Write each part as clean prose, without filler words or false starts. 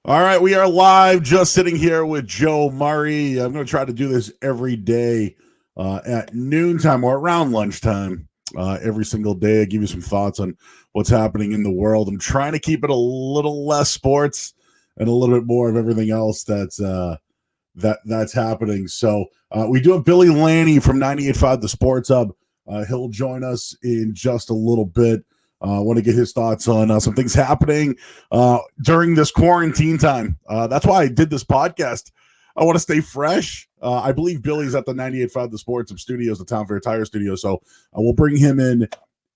All right, we are live, just sitting here with Joe Murray. I'm going to try to do this every day at noontime or around lunchtime every single day. I give you some thoughts on what's happening in the world. I'm trying to keep it a little less sports and a little bit more of everything else that's happening. So we do have Billy Lanni from 98.5 The Sports Hub. He'll join us in just a little bit. I want to get his thoughts on some things happening during this quarantine time. That's why I did this podcast. I want to stay fresh. I believe Billy's at the 98.5 The Sports Hub Studios, the Town Fair Tire Studio. So we'll bring him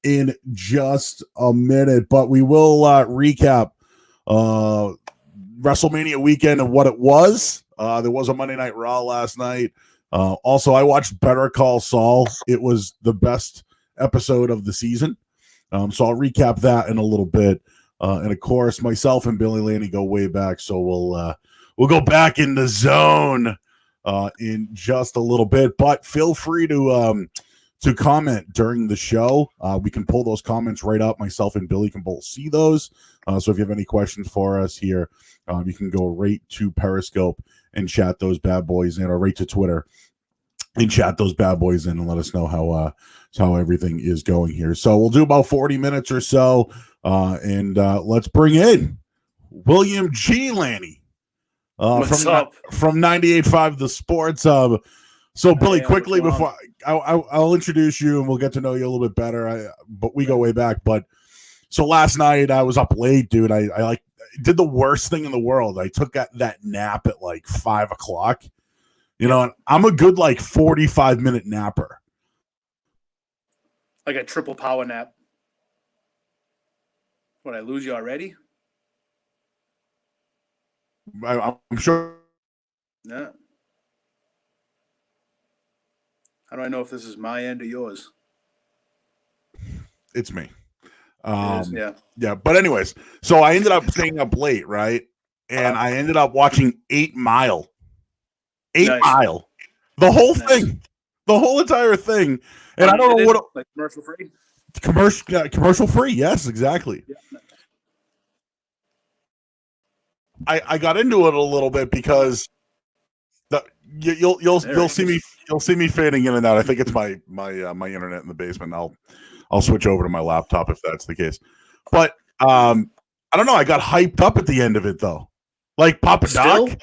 in just a minute. But we will recap Wrestlemania weekend and what it was. There was a Monday Night Raw last night. Also, I watched Better Call Saul. It was the best episode of the season. So I'll recap that in a little bit. And of course, myself and Billy Lanni go way back. So we'll go back in the zone in just a little bit. But feel free to comment during the show. We can pull those comments right up. Myself and Billy can both see those. So if you have any questions for us here, you can go right to Periscope and chat those bad boys in, or right to Twitter and chat those bad boys in and let us know how everything is going here. So we'll do about 40 minutes or so, and let's bring in William G. Lanni from 98.5 The Sports Hub. So Billy, quickly before I'll introduce you and we'll get to know you a little bit better. But we go way back. But so last night I was up late, dude. I did the worst thing in the world. I took that nap at like 5 o'clock. You know, and I'm a good 45-minute napper. Like a triple power nap. What, I lose you already? I'm sure. Yeah. How do I know if this is my end or yours? It's me. It is, yeah. Yeah. But anyways, so I ended up staying up late, right? And I ended up watching 8 Mile. 8 Mile. The whole thing. The whole entire thing. And I don't know what. Like commercial free? Commercial free. Yes, exactly. Yeah. I got into it a little bit because you'll see me fading in and out. I think it's my internet in the basement. I'll switch over to my laptop if that's the case. But I don't know. I got hyped up at the end of it though. Like Papa Doc.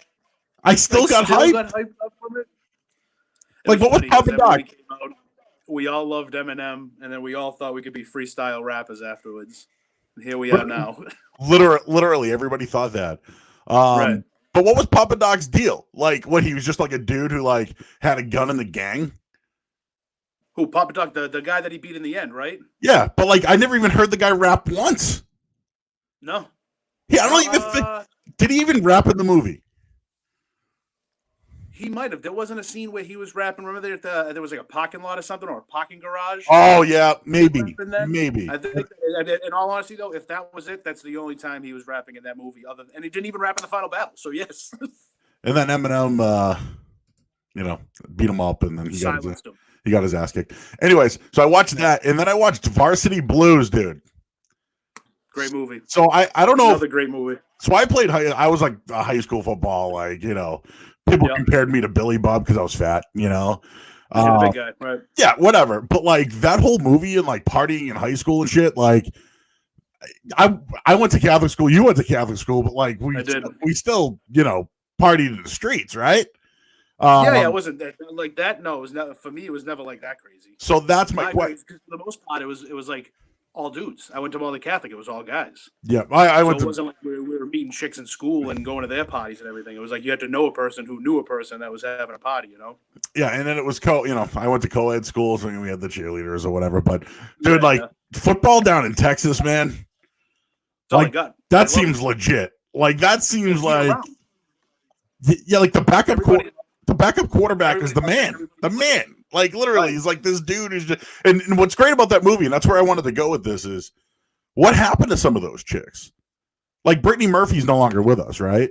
I still got hyped up from it. What was Papa Doc? We all loved Eminem, and then we all thought we could be freestyle rappers afterwards. And here we are now. Literally, everybody thought that. Right. But what was Papa Doc's deal? What, he was just like a dude who had a gun in the gang? Who, Papa Doc, the guy that he beat in the end, right? Yeah, but I never even heard the guy rap once. No. Yeah, I don't even think. Did he even rap in the movie? He might have. There wasn't a scene where he was rapping. Remember there was like a parking lot or something, or a parking garage? Oh, yeah, maybe. I think, in all honesty, though, if that was it, that's the only time he was rapping in that movie. And he didn't even rap in the final battle, so yes. And then Eminem, beat him up, and then he got his ass kicked. Anyways, so I watched that, and then I watched Varsity Blues, dude. Great movie. So I don't know. Another great movie. So I played I was like a high school football, people compared me to Billy Bob because I was fat, You're the big guy, right? Yeah, whatever. But that whole movie and partying in high school and shit, I went to Catholic school, you went to Catholic school, but we still, partied in the streets, right? It wasn't like that. No, it was not for me. It was never like that crazy. So that's my question. For the most part, it was like all dudes. I went to Molly Catholic. It was all guys. Yeah, I went. It wasn't like we were meeting chicks in school and going to their parties and everything. It was like you had to know a person who knew a person that was having a party. Yeah, and then it was I went to co-ed schools and we had the cheerleaders or whatever. But dude, football down in Texas, man. That seems legit. That seems like the backup quarterback is the man. The man. Literally, he's like this dude who's just. And what's great about that movie, and that's where I wanted to go with this, is what happened to some of those chicks. Brittany Murphy's no longer with us, right?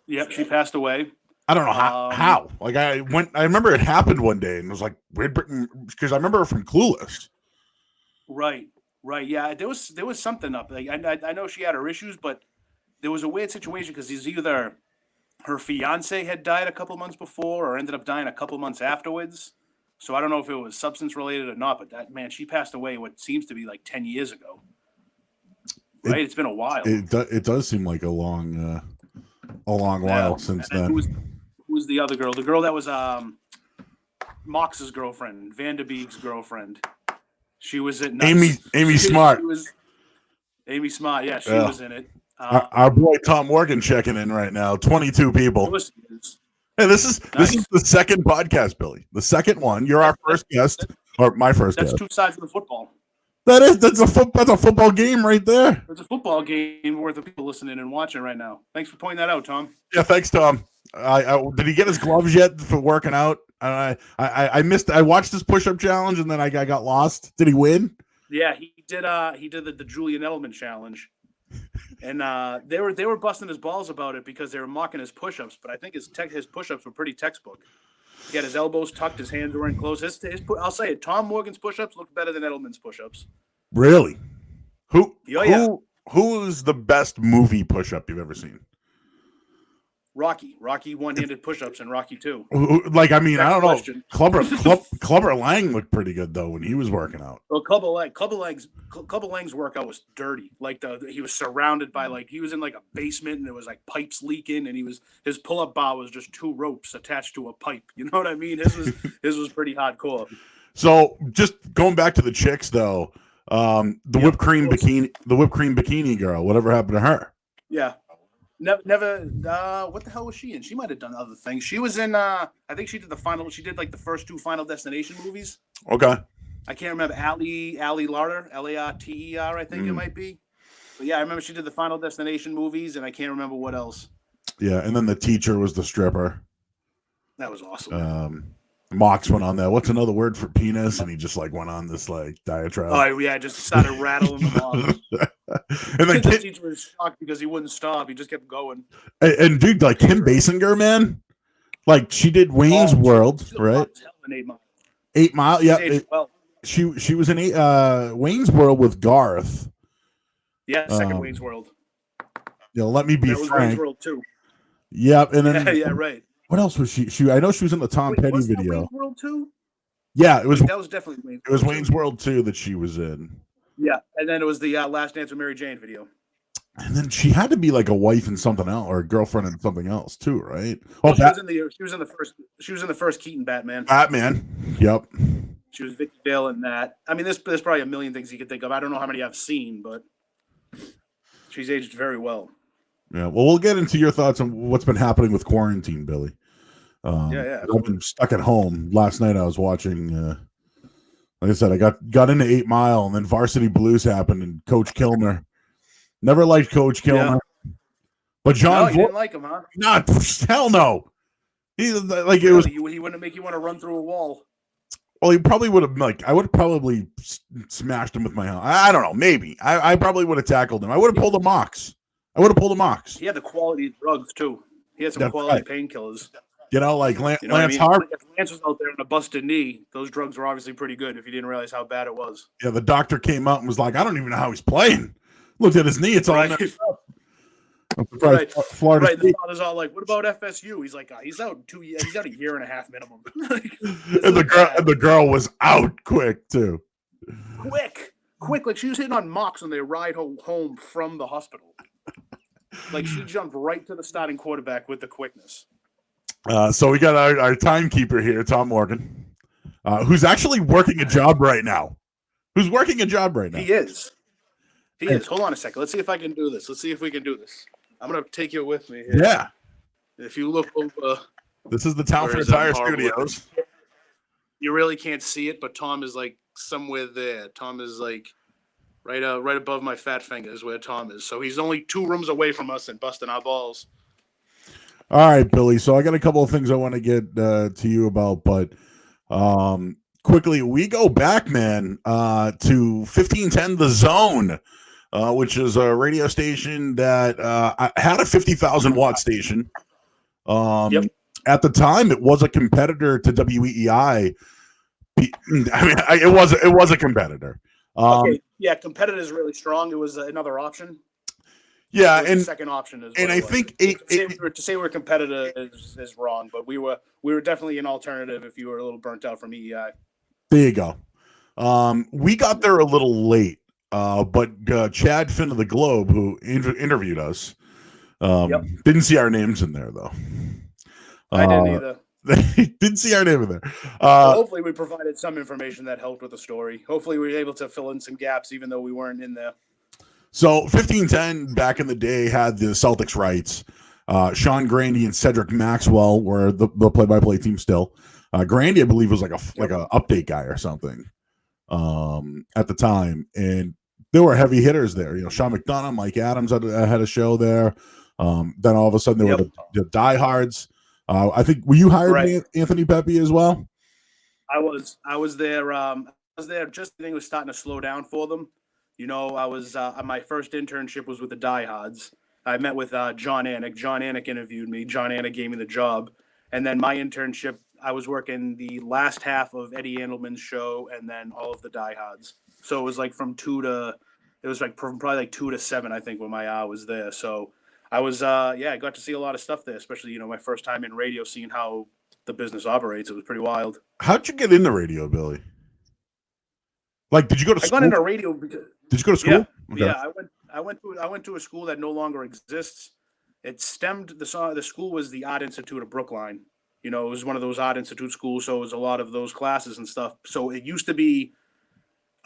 Yep, she passed away. I don't know how. I remember it happened one day, and it was like, where'd Brittany? Because I remember her from Clueless. Right. Yeah, there was something up. I know she had her issues, but there was a weird situation because he's either her fiance had died a couple months before or ended up dying a couple months afterwards. So I don't know if it was substance related or not, but that man, she passed away what seems to be like 10 years ago. Right? It's been a while. It does seem like a long while since then. Who's the other girl? The girl that was Mox's girlfriend, Vanderbeek's girlfriend. She was in Amy Smart. Amy Smart, yeah, she was in it. Our boy Tom Morgan checking in right now. 22 people. Hey, this is the second podcast, Billy. The second one. You're our first guest, or my first guest. That's two sides of the football. That's a football game right there. It's a football game worth of people listening and watching right now. Thanks for pointing that out, Tom. Yeah, thanks, Tom. Did he get his gloves yet for working out? I missed. I watched this push-up challenge and then I got lost. Did he win? Yeah, he did. He did the Julian Edelman challenge, and they were busting his balls about it because they were mocking his push-ups. But I think his push-ups were pretty textbook. He had his elbows tucked, his hands were in close. I'll say it. Tom Morgan's push-ups look better than Edelman's push-ups. Really? Who is the best movie push-up you've ever seen? Rocky one-handed push-ups in Rocky 2. Like, I mean, I don't know. Clubber Lang looked pretty good though when he was working out. Well, Clubber Lang's workout was dirty. Like he was surrounded by he was in like a basement and there was like pipes leaking and his pull-up bar was just two ropes attached to a pipe. You know what I mean? His was pretty hardcore. So just going back to the chicks though, the whipped cream bikini girl. Whatever happened to her? Yeah. Never. What the hell was she in? She might have done other things. She was in. I think she did the final. She did like the first two Final Destination movies. Okay. I can't remember. Ali Larter, Later, I think it might be. But yeah, I remember she did the Final Destination movies, and I can't remember what else. Yeah, and then the teacher was the stripper. That was awesome. Mox went on that. What's another word for penis? And he just went on this diatribe. Oh yeah, just started rattling them off. And then the teacher was shocked because he wouldn't stop. He just kept going. And dude, like Kim Basinger, man, like she did Wayne's World, right? 8 Mile. 8 Mile, yeah. She was in Wayne's World with Garth. Yeah, second Wayne's World. Let me be that was frank. Wayne's World too. Yep, and then yeah, right. What else was she? I know she was in the Tom Petty was video. That Wayne's World 2? Yeah, it was. That was definitely Wayne's. It was Wayne's World 2 that she was in. Yeah, and then it was the Last Dance with Mary Jane video. And then she had to be like a wife in something else or a girlfriend in something else too, right? Oh, she was in the first Keaton Batman. Yep. She was Vicky Vale in that. I mean, there's probably a million things you could think of. I don't know how many I've seen, but she's aged very well. Yeah, well, we'll get into your thoughts on what's been happening with quarantine, Billy. Yeah. I've been stuck at home. Last night I was watching, like I said, I got into 8 Mile, and then Varsity Blues happened, and Coach Kilmer. Never liked Coach Kilmer. Yeah. But John... you didn't like him, huh? Nah, hell no. He wouldn't make you want to run through a wall. Well, he probably would have, I would have probably smashed him with my hand. I don't know, maybe. I probably would have tackled him. I would have pulled a Mox. He had the quality of drugs, too. He had some quality painkillers. Like Lance Harper. If Lance was out there on a busted knee, those drugs were obviously pretty good if you didn't realize how bad it was. Yeah, the doctor came out and was like, I don't even know how he's playing. Looked at his knee, it's all messed up. Right. Florida State. The father's all like, what about FSU? He's like, he's out 2 years. He's out a year and a half minimum. And the girl was out quick, too. Quick. Like she was hitting on Mox on their ride home from the hospital. Like she jumped right to the starting quarterback with the quickness. So we got our timekeeper here, Tom Morgan, who's actually working a job right now. He is. Hold on a second. Let's see if I can do this. Let's see if we can do this. I'm going to take you with me here. Yeah. If you look over. This is the Town for Tire Studios. You really can't see it, but Tom is like somewhere there. Tom is like right above my fat finger is where Tom is. So he's only 2 rooms away from us and busting our balls. All right, Billy. So I got a couple of things I want to get to you about, but quickly, we go back, man, to 1510 The Zone, which is a radio station that had a 50,000 watt station. Yep. At the time, it was a competitor to WEEI. It was a competitor. Okay. Yeah, competitor is really strong. It was another option. Yeah, It was the second option is. And I think to say we're competitive is wrong, but we were definitely an alternative if you were a little burnt out from EEI. There you go. We got there a little late, but Chad Finn of the Globe, who interviewed us, didn't see our names in there though. I didn't either. Didn't see our name in there. Hopefully, we provided some information that helped with the story. Hopefully, we were able to fill in some gaps, even though we weren't in there. So 1510 back in the day had the Celtics rights. Sean Grandy and Cedric Maxwell were the play-by-play team still. Grandy, I believe, was like a update guy or something at the time, and there were heavy hitters there. You know, Sean McDonough, Mike Adams had a show there. Then all of a sudden there were the diehards. I think were you hired by Anthony Pepe as well? I was there. I was there just the thing was starting to slow down for them. You know, I was my first internship was with the diehards. I met with John Anik. John Anik interviewed me. John Anik gave me the job, and then my internship. I was working the last half of Eddie Andelman's show, and then all of the diehards. So it was like from probably like 2 to 7, I think, when my hour was there. So I was, I got to see a lot of stuff there, especially, you know, my first time in radio, seeing how the business operates. It was pretty wild. How'd you get into radio, Billy? Like, did you go to school? I got into radio because. Did you go to school? Yeah, okay. Yeah. I went to a school that no longer exists. It stemmed the school was the Art Institute of Brookline. You know, it was one of those Art Institute schools, so it was a lot of those classes and stuff. So it used to be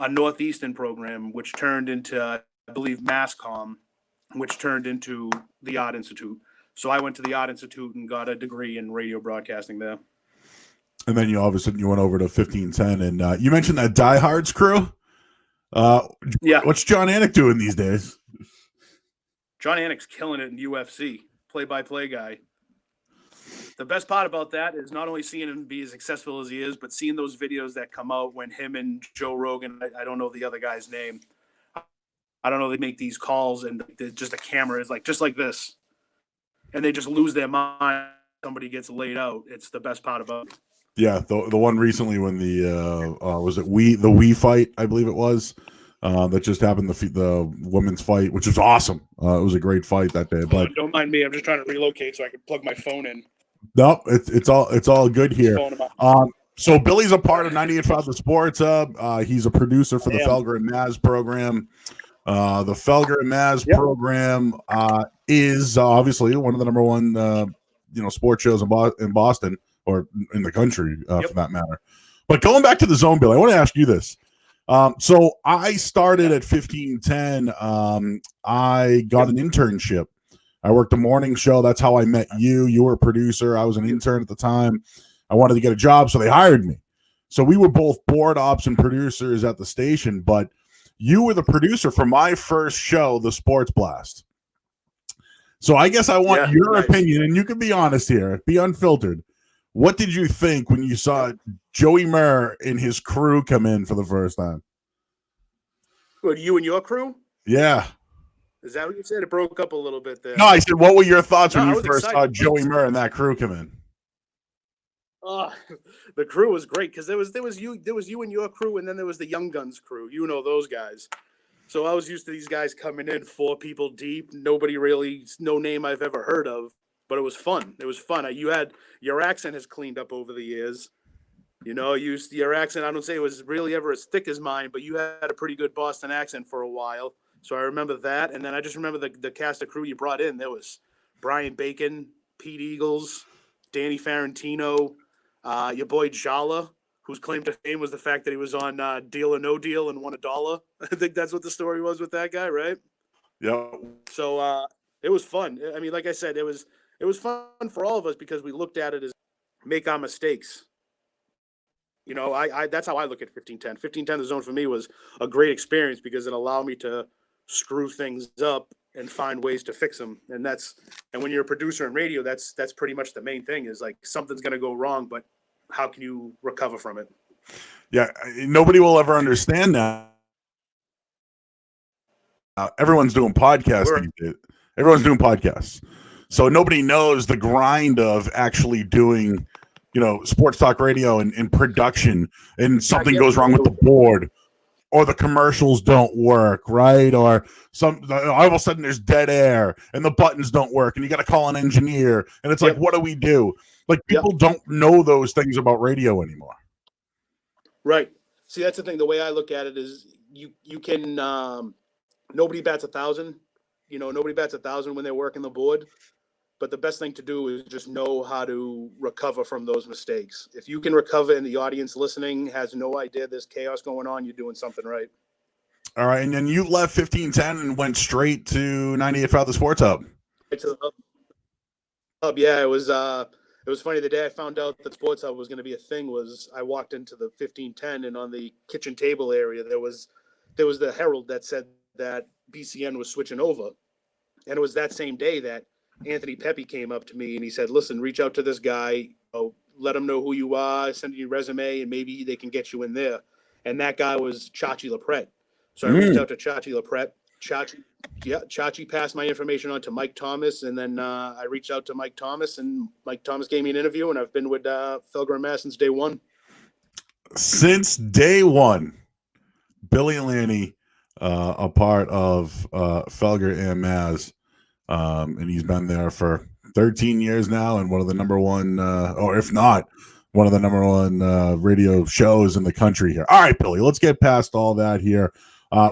a Northeastern program, which turned into, I believe, MassCom, which turned into the Art Institute. So I went to the Art Institute and got a degree in radio broadcasting there. And then all of a sudden you went over to 1510, and you mentioned that Diehards crew. Yeah. What's John Anik doing these days? John Anik's killing it in UFC, play-by-play guy. The best part about that is not only seeing him be as successful as he is, but seeing those videos that come out when him and Joe Rogan, I don't know the other guy's name. I don't know, they make these calls and just the camera is like, just like this. And they just lose their mind. Somebody gets laid out. It's the best part about it. Yeah, the one recently when the was it the Wii fight, I believe it was, that just happened, the women's fight, which was awesome. It was a great fight that day. But don't mind me, I'm just trying to relocate so I can plug my phone in. No, it's all good here. So Billy's a part of 98.5 The Sports Hub. He's a producer for the Felger and Maz program. The Felger and Maz program is obviously one of the number one sports shows in Boston, or in the country for that matter. But going back to the zone, Billy, I want to ask you this. So I started at 1510. I got an internship. I worked a morning show. That's how I met you. You were a producer. I was an intern at the time. I wanted to get a job, so they hired me. So we were both board ops and producers at the station, but you were the producer for my first show, The Sports Blast. So I guess I want your opinion, and you can be honest here, be unfiltered. What did you think when you saw Joey Murr and his crew come in for the first time? What, you and your crew? Yeah. Is that what you said? It broke up a little bit there. No, I said, what were your thoughts when you first saw Joey Murr and that crew come in? The crew was great because there was you and your crew, and then there was the Young Guns crew. You know those guys. So I was used to these guys coming in 4 people deep. No name I've ever heard of, but it was fun. It was fun. Your accent has cleaned up over the years. You know, your accent. I don't say it was really ever as thick as mine, but you had a pretty good Boston accent for a while. So I remember that, and then I just remember the cast of crew you brought in. There was Brian Bacon, Pete Eagles, Danny Farentino, your boy Jala, whose claim to fame was the fact that he was on Deal or No Deal and won $1. I think that's what the story was with that guy, right? Yeah. So it was fun. I mean, like I said, it was fun for all of us because we looked at it as make our mistakes. You know, I that's how I look at 1510. 1510, the zone for me was a great experience because it allowed me to screw things up and find ways to fix them. And when you're a producer in radio, that's pretty much the main thing is like something's going to go wrong, but how can you recover from it? Yeah. Nobody will ever understand that. Everyone's doing podcasting. Everyone's doing podcasts. So nobody knows the grind of actually doing, sports talk radio and production, and something goes wrong with the board. or the commercials don't work, right? Or all of a sudden there's dead air and the buttons don't work and you got to call an engineer. And it's like, what do we do? Like, people don't know those things about radio anymore. Right. See, that's the thing. The way I look at it is you can, nobody bats 1,000. Nobody bats 1,000 when they're working the board. But the best thing to do is just know how to recover from those mistakes. If you can recover and the audience listening has no idea there's chaos going on, you're doing something right. All right. And then you left 1510 and went straight to 98.5 The Sports Hub. Right to the hub. Yeah, it was funny. The day I found out that Sports Hub was going to be a thing was I walked into the 1510, and on the kitchen table area, there was the Herald that said that BCN was switching over. And it was that same day that Anthony Pepe came up to me and he said, listen, reach out to this guy, let him know who you are, send your resume, and maybe they can get you in there. And that guy was Chachi LaPret. So I reached out to Chachi LaPret. Chachi passed my information on to Mike Thomas, and then I reached out to Mike Thomas, and Mike Thomas gave me an interview, and I've been with Felger and Mass since day one. Since day one, Billy Lanni, a part of Felger and Maz. And he's been there for 13 years now, and one of the number one, or if not, one of the number one radio shows in the country here. All right, Billy, let's get past all that here.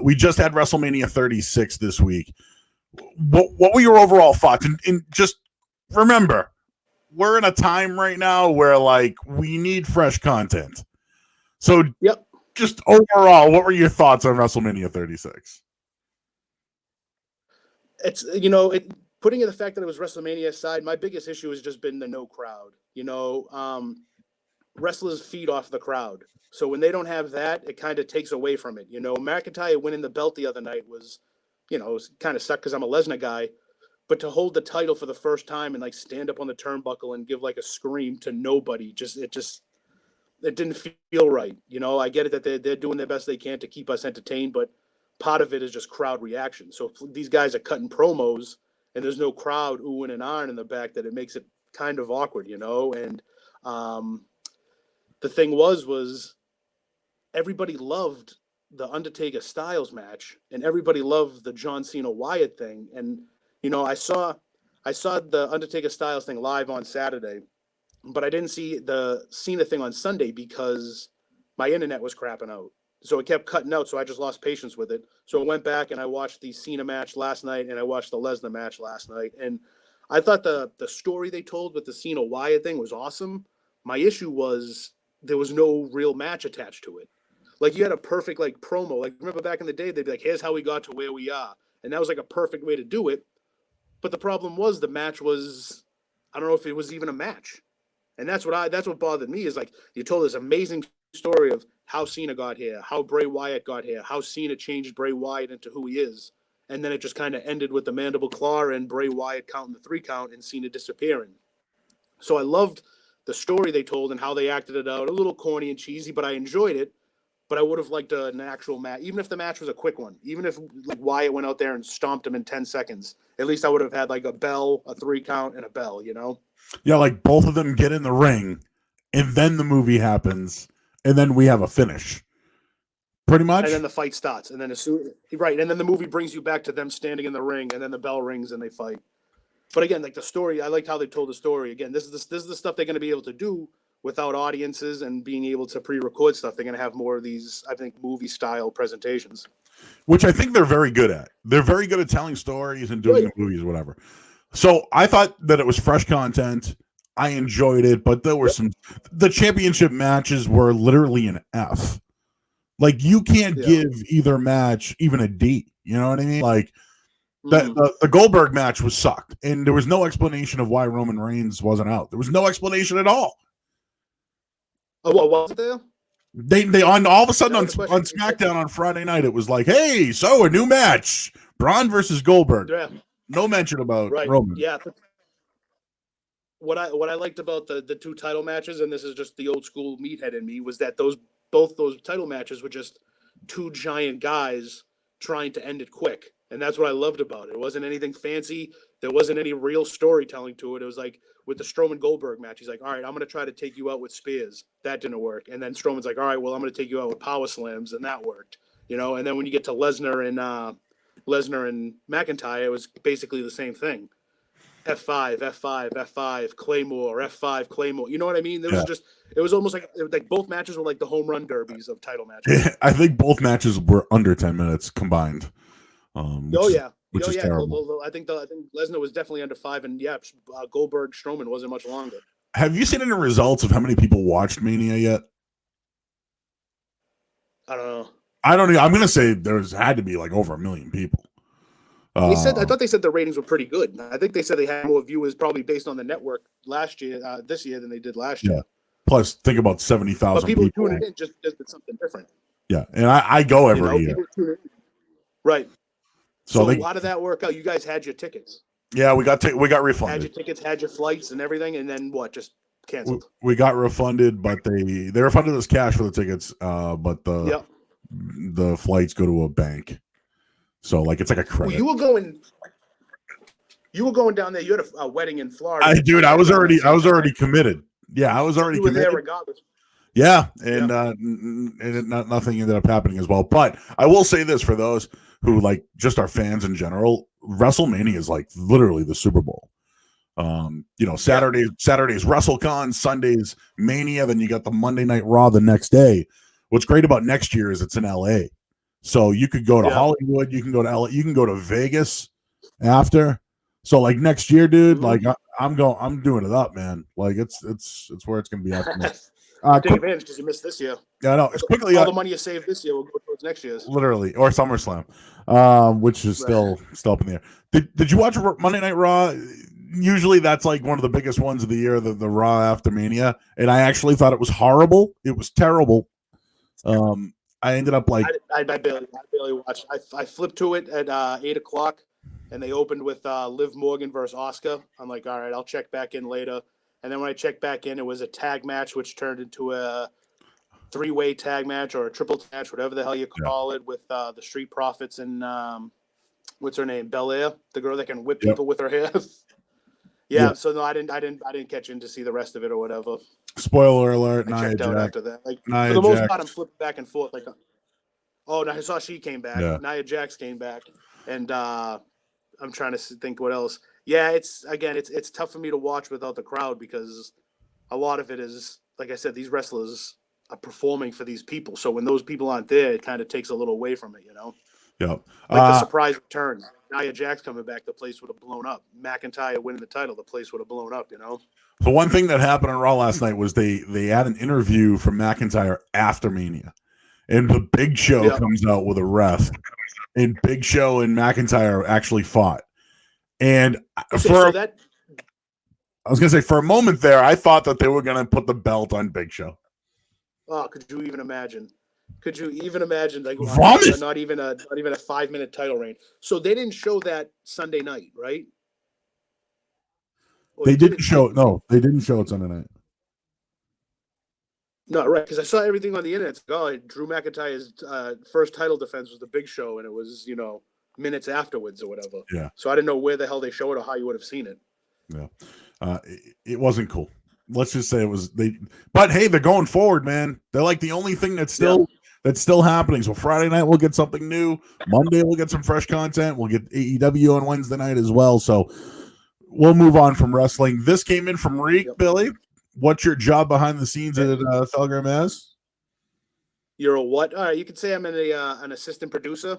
We just had WrestleMania 36 this week. What were your overall thoughts? And just remember, we're in a time right now where, like, we need fresh content. So, just overall, what were your thoughts on WrestleMania 36? It's, putting in the fact that it was WrestleMania aside, my biggest issue has just been the no crowd. Wrestlers feed off the crowd. So when they don't have that, it kind of takes away from it. McIntyre winning the belt the other night was, it was kind of sucked because I'm a Lesnar guy. But to hold the title for the first time and, like, stand up on the turnbuckle and give, like, a scream to nobody, it didn't feel right. I get it that they're doing their best they can to keep us entertained, but part of it is just crowd reaction. So if these guys are cutting promos and there's no crowd oohing and ahhing in the back, that it makes it kind of awkward, And the thing was everybody loved the Undertaker Styles match, and everybody loved the John Cena Wyatt thing. And I saw the Undertaker Styles thing live on Saturday, but I didn't see the Cena thing on Sunday because my internet was crapping out. So it kept cutting out, so I just lost patience with it. So I went back and I watched the Cena match last night, and I watched the Lesnar match last night. And I thought the story they told with the Cena Wyatt thing was awesome. My issue was there was no real match attached to it. Like, you had a perfect, like, promo. Like, remember back in the day, they'd be like, here's how we got to where we are. And that was, like, a perfect way to do it. But the problem was the match was, I don't know if it was even a match. And that's what bothered me, is, like, you told this amazing story of how Cena got here, how Bray Wyatt got here, how Cena changed Bray Wyatt into who he is. And then it just kind of ended with the mandible claw and Bray Wyatt counting the 3 count and Cena disappearing. So I loved the story they told and how they acted it out. A little corny and cheesy, but I enjoyed it. But I would have liked an actual match, even if the match was a quick one. Even if, like, Wyatt went out there and stomped him in 10 seconds. At least I would have had, like, a bell, a 3 count, and a bell, Yeah, like, both of them get in the ring, and then the movie happens, and then we have a finish. Pretty much. And then the fight starts. And then and then the movie brings you back to them standing in the ring, and then the bell rings and they fight. But again, like, the story, I liked how they told the story. Again, this is the stuff they're going to be able to do without audiences and being able to pre-record stuff. They're going to have more of these, I think, movie-style presentations. Which I think they're very good at. They're very good at telling stories and doing the movies or whatever. So I thought that it was fresh content. I enjoyed it, but there were the championship matches were literally an F. Like, you can't give either match even a D. You know what I mean? Like, the Goldberg match was sucked, and there was no explanation of why Roman Reigns wasn't out. There was no explanation at all. Oh, what was it there? They on all of a sudden on SmackDown on Friday night, it was like, hey, so a new match, Braun versus Goldberg. Yeah. No mention about Roman. Yeah. What I liked about the 2 title matches, and this is just the old school meathead in me, was that both those title matches were just 2 giant guys trying to end it quick. And that's what I loved about it. It wasn't anything fancy. There wasn't any real storytelling to it. It was like with the Strowman Goldberg match, he's like, all right, I'm going to try to take you out with spears. That didn't work. And then Strowman's like, all right, well, I'm going to take you out with power slams. And that worked. you know. And then when you get to Lesnar and McIntyre, it was basically the same thing. F5, F5, F5, Claymore, F5, Claymore. You know what I mean? It was almost like both matches were like the home run derbies of title matches. I think both matches were under 10 minutes combined. Which is terrible. I think Lesnar was definitely under 5, and Goldberg Strowman wasn't much longer. Have you seen any results of how many people watched Mania yet? I don't know. I don't know. I'm going to say there's had to be like over 1 million people. I thought they said the ratings were pretty good. I think they said they had more viewers probably based on the network this year than they did last year. Plus, think about 70,000 but people tuning in just did something different. Yeah, and I go every year. Right. So how did that work out? You guys had your tickets. Yeah, we got refunded. Had your tickets, had your flights and everything, and then what? Just canceled. We got refunded, but they refunded us cash for the tickets, but the flights go to a bank. So like it's like a credit. Well, you were going down there. You had a wedding in Florida. I was already committed. Yeah, I was already committed. There regardless. Yeah, and nothing ended up happening as well. But I will say this for those who like just are fans in general, WrestleMania is like literally the Super Bowl. Saturday's WrestleCon, Sunday's Mania, then you got the Monday Night Raw the next day. What's great about next year is it's in LA. So you could go to Hollywood, you can go to LA, you can go to Vegas after. So like next year, dude, like I'm doing it up, man. Like it's where it's gonna be after. Take advantage because you missed this year. Yeah, I know. It's quickly all the money you saved this year will go towards next year's. Literally, or SummerSlam, which is still up in the air. Did you watch Monday Night Raw? Usually that's like one of the biggest ones of the year, the Raw after Mania, and I actually thought it was horrible. It was terrible. I ended up like I barely watched. I flipped to it at 8:00, and they opened with Liv Morgan versus Asuka. I'm like, all right, I'll check back in later. And then when I checked back in, it was a tag match, which turned into a 3-way tag match or a triple match, whatever the hell you call it, with the Street Profits and what's her name, Belair, the girl that can whip people with her hair. So no, I didn't catch in to see the rest of it or whatever. Spoiler alert! I checked out after that. Like for the most part, I'm flipping back and forth. Like, I saw she came back. Yeah. Nia Jax came back, and I'm trying to think what else. Yeah, it's tough for me to watch without the crowd because a lot of it is, like I said, these wrestlers are performing for these people. So when those people aren't there, it kind of takes a little away from it, you know? Yep. Like the surprise return. Nia Jax coming back, the place would have blown up. McIntyre winning the title, the place would have blown up, you know? The one thing that happened on Raw last night was they had an interview from McIntyre after Mania. And the Big Show comes out with a ref. And Big Show and McIntyre actually fought. And I was going to say, for a moment there, I thought that they were going to put the belt on Big Show. Oh, could you even imagine? Like not even a 5-minute title reign. So they didn't show that Sunday night, right? They didn't show it Sunday night. No, right, because I saw everything on the internet. It's like, Drew McIntyre's first title defense was the Big Show, and it was, minutes afterwards or whatever. Yeah. So I didn't know where the hell they showed it or how you would have seen it. Yeah. It wasn't cool. Let's just say it was but hey, they're going forward, man. They're like the only thing that's still happening. So Friday night we'll get something new. Monday we'll get some fresh content. We'll get AEW on Wednesday night as well. So we'll move on from wrestling. This came in from Reek. Billy, what's your job behind the scenes at Felgram as? You're a what? You could say I'm an assistant producer.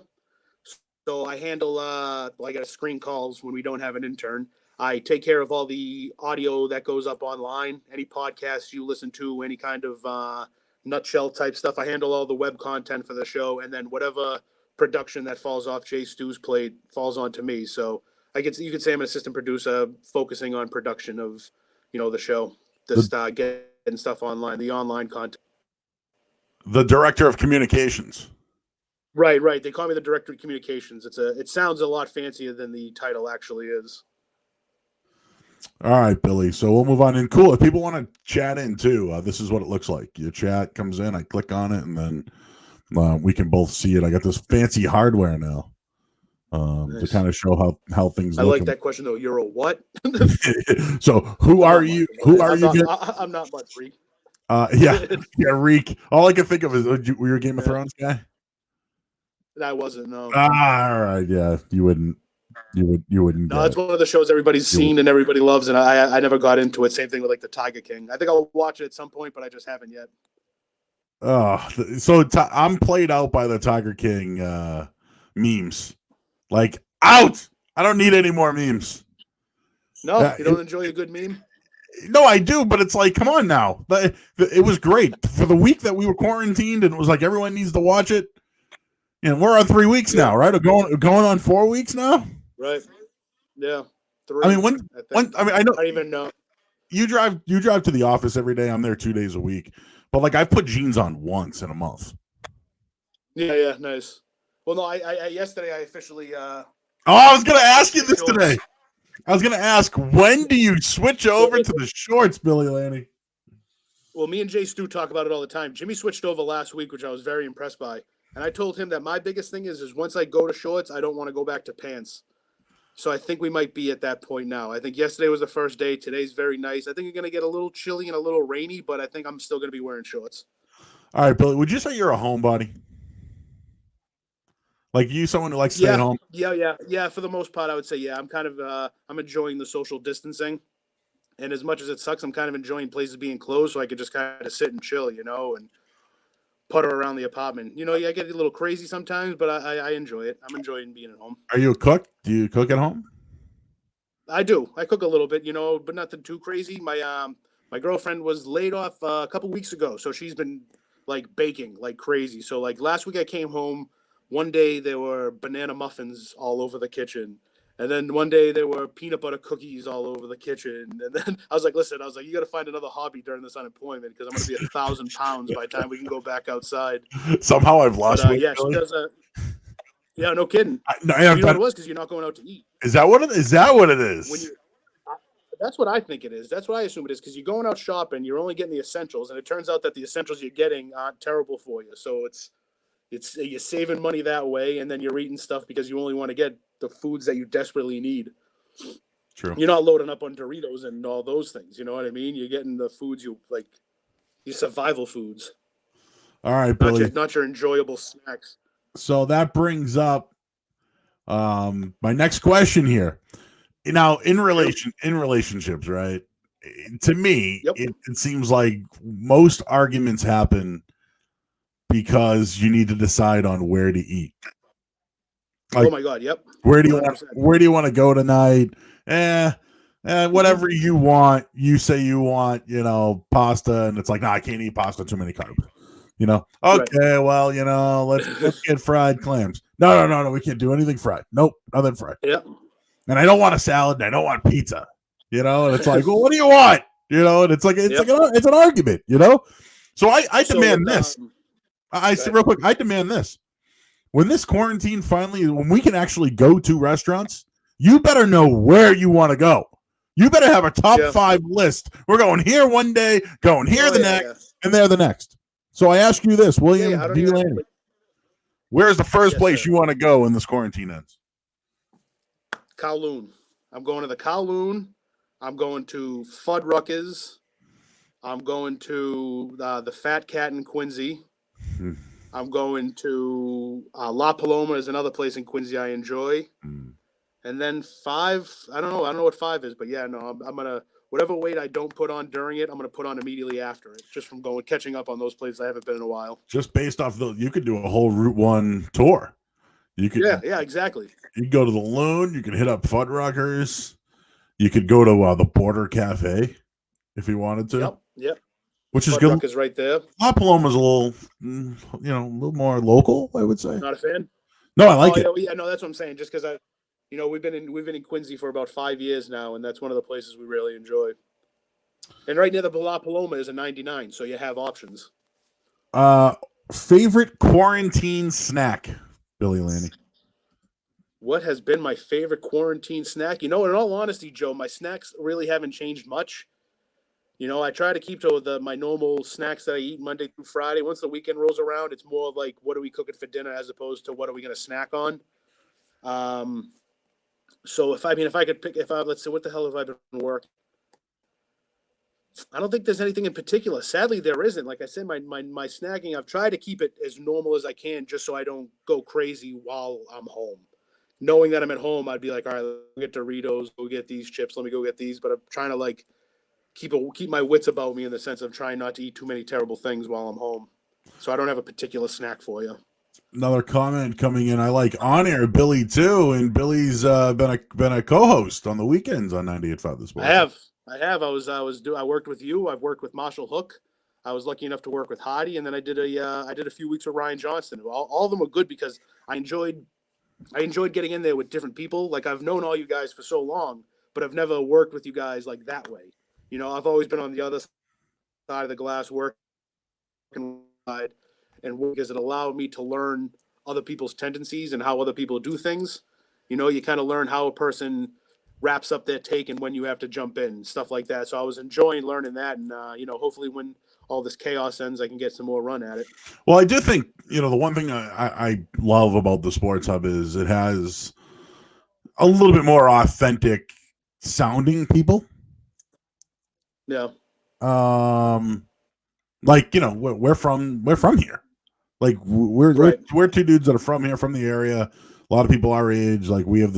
So I handle I got screen calls when we don't have an intern. I take care of all the audio that goes up online, any podcasts you listen to, any kind of nutshell type stuff. I handle all the web content for the show, and then whatever production that falls off Jay Stu's plate falls onto me. So you could say I'm an assistant producer focusing on production of, the show, just getting stuff online, the online content. The director of communications. Right. They call me the director of communications. It sounds a lot fancier than the title actually is. All right, Billy. So we'll move on. And cool, if people want to chat in too, this is what it looks like. Your chat comes in, I click on it, and then we can both see it. I got this fancy hardware now nice. To kind of show how things look. I like that question though. You're a what? So who are you? I'm not much, Reek. Yeah, Reek. All I can think of is were you a Game of Thrones guy? I wasn't. No. All right, yeah, you wouldn't. You wouldn't No, get it's it. one of the shows everybody's seen and everybody loves, and I never got into it. Same thing with like the Tiger King. I think I'll watch it at some point, but I just haven't yet. So I'm played out by the Tiger King memes. Like out. I don't need any more memes. No, you don't enjoy a good meme? No, I do, but it's like, come on now. It was great for the week that we were quarantined, and it was like everyone needs to watch it. And we're on 3 weeks now, right? Going on 4 weeks now. Right. Yeah. 3. I mean, when I mean, I know. I don't even know. You drive to the office every day. I'm there 2 days a week, but like I've put jeans on once in a month. Yeah, nice. Well, no, I yesterday I officially. I was gonna ask you this today. I was gonna ask, when do you switch over to the shorts, Billy Lanni? Well, me and Jay Stu talk about it all the time. Jimmy switched over last week, which I was very impressed by, and I told him that my biggest thing is once I go to shorts, I don't want to go back to pants. So I think we might be at that point now. I think yesterday was the first day. Today's very nice. I think you're going to get a little chilly and a little rainy, but I think I'm still going to be wearing shorts. All right, Billy, would you say you're a homebody? Like you, someone who likes to stay at home? Yeah. For the most part, I would say, yeah. I'm kind of I'm enjoying the social distancing. And as much as it sucks, I'm kind of enjoying places being closed so I could just kind of sit and chill, and putter around the apartment. I get a little crazy sometimes, but I enjoy it. I'm enjoying being at home. Are you a cook? Do you cook at home? I do. I cook a little bit, but nothing too crazy. My girlfriend was laid off a couple weeks ago, so she's been like baking like crazy. So like last week I came home. One day there were banana muffins all over the kitchen. And then one day there were peanut butter cookies all over the kitchen. And then I was like, listen, you got to find another hobby during this unemployment because I'm going to be 1,000 pounds by the time we can go back outside. Somehow I've lost weight. Yeah, she does. Yeah, no kidding. You know what it was? Because you're not going out to eat. Is that what it is? That's what I think it is. That's what I assume it is because you're going out shopping. You're only getting the essentials. And it turns out that the essentials you're getting aren't terrible for you. So it's you're saving money that way. And then you're eating stuff because you only want to get the foods that you desperately need. True. You're not loading up on Doritos and all those things. You know what I mean? You're getting the foods you like, your survival foods. All right, Billy. Not your enjoyable snacks. So that brings up my next question here. Now, in relationships, right? To me, it seems like most arguments happen because you need to decide on where to eat. Like, oh my God! Yep. Where do you want to go tonight? Whatever you want. You say you want, pasta, and it's like, no, I can't eat pasta. Too many carbs. Okay, right. Well, let's get fried clams. No, we can't do anything fried. Nope, nothing fried. Yeah. And I don't want a salad. And I don't want pizza. And it's like, well, what do you want? And it's like it's an argument. So I demand this. I say real quick. I demand this. When this quarantine when we can actually go to restaurants, you better know where you want to go. You better have a top 5 list. We're going here one day, going here the next, and there the next. So I ask you this, William B. Lanni. Where's the first place you want to go when this quarantine ends? Kowloon. I'm going to the Kowloon. I'm going to Fuddruckers. I'm going to the Fat Cat in Quincy. I'm going to La Paloma is another place in Quincy I enjoy. And then 5, I don't know what 5 is, but yeah, no, I'm going to, whatever weight I don't put on during it, I'm going to put on immediately after it, just from catching up on those places I haven't been in a while. Just based off you could do a whole Route 1 tour. You could, yeah, exactly. You could go to the Loon. You could hit up Fuddruckers. You could go to the Border Cafe if you wanted to. Yep. Which is good. Fuddruckers right there. La Paloma's a little, a little more local, I would say. Not a fan. No, I like it. Yeah, no, that's what I'm saying. Just because we've been in Quincy for about 5 years now, and that's one of the places we really enjoy. And right near the La Paloma is a 99, so you have options. Favorite quarantine snack, Billy Lanni? What has been my favorite quarantine snack? In all honesty, Joe, my snacks really haven't changed much. I try to keep to my normal snacks that I eat Monday through Friday. Once the weekend rolls around, it's more like, what are we cooking for dinner as opposed to what are we going to snack on? So if I could pick, let's see, what the hell have I been working? I don't think there's anything in particular. Sadly, there isn't. Like I said, my snacking, I've tried to keep it as normal as I can just so I don't go crazy while I'm home. Knowing that I'm at home, I'd be like, all right, let me get Doritos, go get these chips, let me go get these. But I'm trying to like keep my wits about me in the sense of trying not to eat too many terrible things while I'm home. So I don't have a particular snack for you. Another comment coming in. I like on air Billy too, and Billy's been a co-host on the weekends on 98.5 This Morning. I have. I worked with you. I've worked with Marshall Hook. I was lucky enough to work with Hardy, and then I did a few weeks with Ryan Johnston. All of them were good because I enjoyed getting in there with different people. Like I've known all you guys for so long, but I've never worked with you guys like that way. You know, I've always been on the other side of the glass working side, and because it allowed me to learn other people's tendencies and how other people do things. You know, you kind of learn how a person wraps up their take and when you have to jump in, stuff like that. So I was enjoying learning that, and hopefully when all this chaos ends, I can get some more run at it. Well, I do think the one thing I love about the Sports Hub is it has a little bit more authentic sounding people. Yeah. Like we're from here. Like we're two dudes that are from here, from the area. A lot of people our age, like we have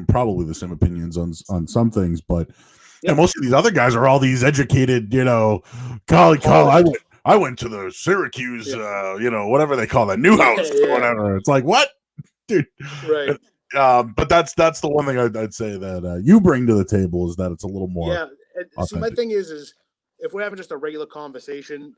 probably the same opinions on some things, but most of these other guys are all these educated, college. I went to the Syracuse, whatever they call that, Newhouse or whatever. It's like, what, dude? Right. But that's the one thing I'd say that you bring to the table is that it's a little more. Yeah. And see, my thing is if we're having just a regular conversation,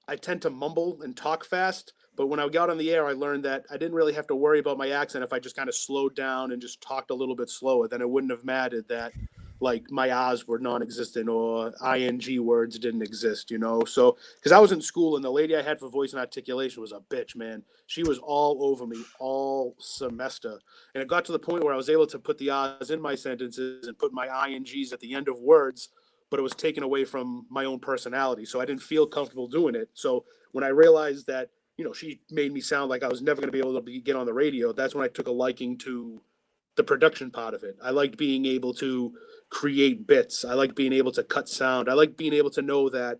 I tend to mumble and talk fast. But when I got on the air, I learned that I didn't really have to worry about my accent if I just kind of slowed down and just talked a little bit slower. Then it wouldn't have mattered that like my R's were non-existent or ing words didn't exist, So because I was in school and the lady I had for voice and articulation was a bitch, man. She was all over me all semester. And it got to the point where I was able to put the R's in my sentences and put my INGs at the end of words, but it was taken away from my own personality. So I didn't feel comfortable doing it. So when I realized that, she made me sound like I was never going to be able to get on the radio, that's when I took a liking to the production part of it. I liked being able to create bits. I like being able to cut sound. I like being able to know that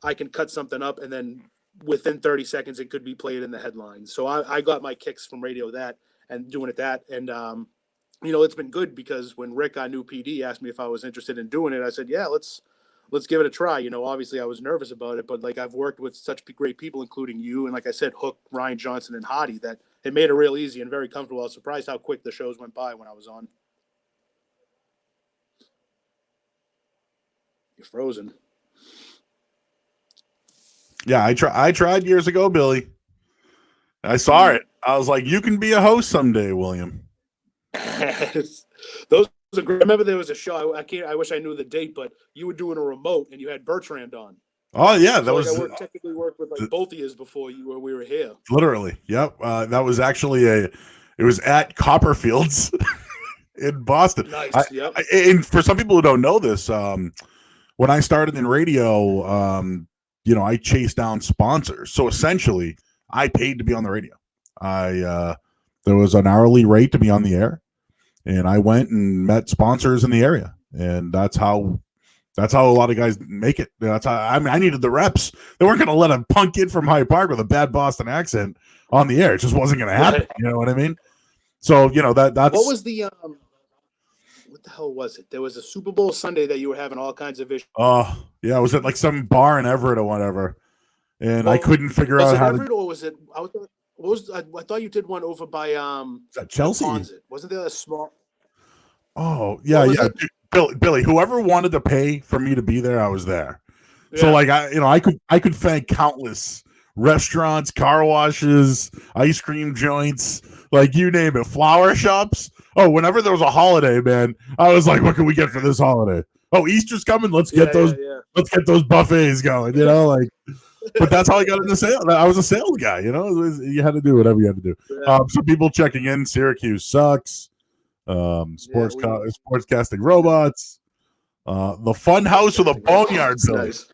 I can cut something up and then within 30 seconds it could be played in the headlines. So I got my kicks from radio that and doing it that. And, it's been good because when Rick, our new PD, asked me if I was interested in doing it, I said, yeah, let's give it a try. Obviously I was nervous about it, but like I've worked with such great people, including you. And like I said, Hook, Ryan Johnson, and Hardy, that it made it real easy and very comfortable. I was surprised how quick the shows went by when I was on. You're frozen. Yeah, I tried years ago, Billy. I saw it. I was like, you can be a host someday, William. Those are great. I remember there was a show. I wish I knew the date, but you were doing a remote and you had Bertrand on. Oh yeah, that was. I technically worked with like both of you before we were here. Literally, yep. That was actually it was at Copperfields in Boston. Nice. Yep. And for some people who don't know this, when I started in radio, I chased down sponsors. So essentially, I paid to be on the radio. There was an hourly rate to be on the air, and I went and met sponsors in the area, and that's how a lot of guys make it. That's how I needed the reps. They weren't going to let a punk kid from Hyde Park with a bad Boston accent on the air. It just wasn't going to happen. Right. You know what I mean? So that's what was the what the hell was it? There was a Super Bowl Sunday that you were having all kinds of issues. Oh yeah, was it like some bar in Everett or whatever? And I couldn't figure out how. Everett, or was it? I thought you did one over by Is that Chelsea? Wasn't there a small? Oh yeah. Billy, whoever wanted to pay for me to be there, I was there. Yeah. So like I could thank countless restaurants, car washes, ice cream joints, like you name it, flower shops. Oh, whenever there was a holiday, man, I was like, what can we get for this holiday? Oh, Easter's coming. Let's get let's get those buffets going, like. But that's how I got into sales. I was a sales guy, you had to do whatever you had to do. Yeah. So people checking in, Syracuse sucks. Sportscasting robots. The Fun House or the Boneyard Billy. Nice.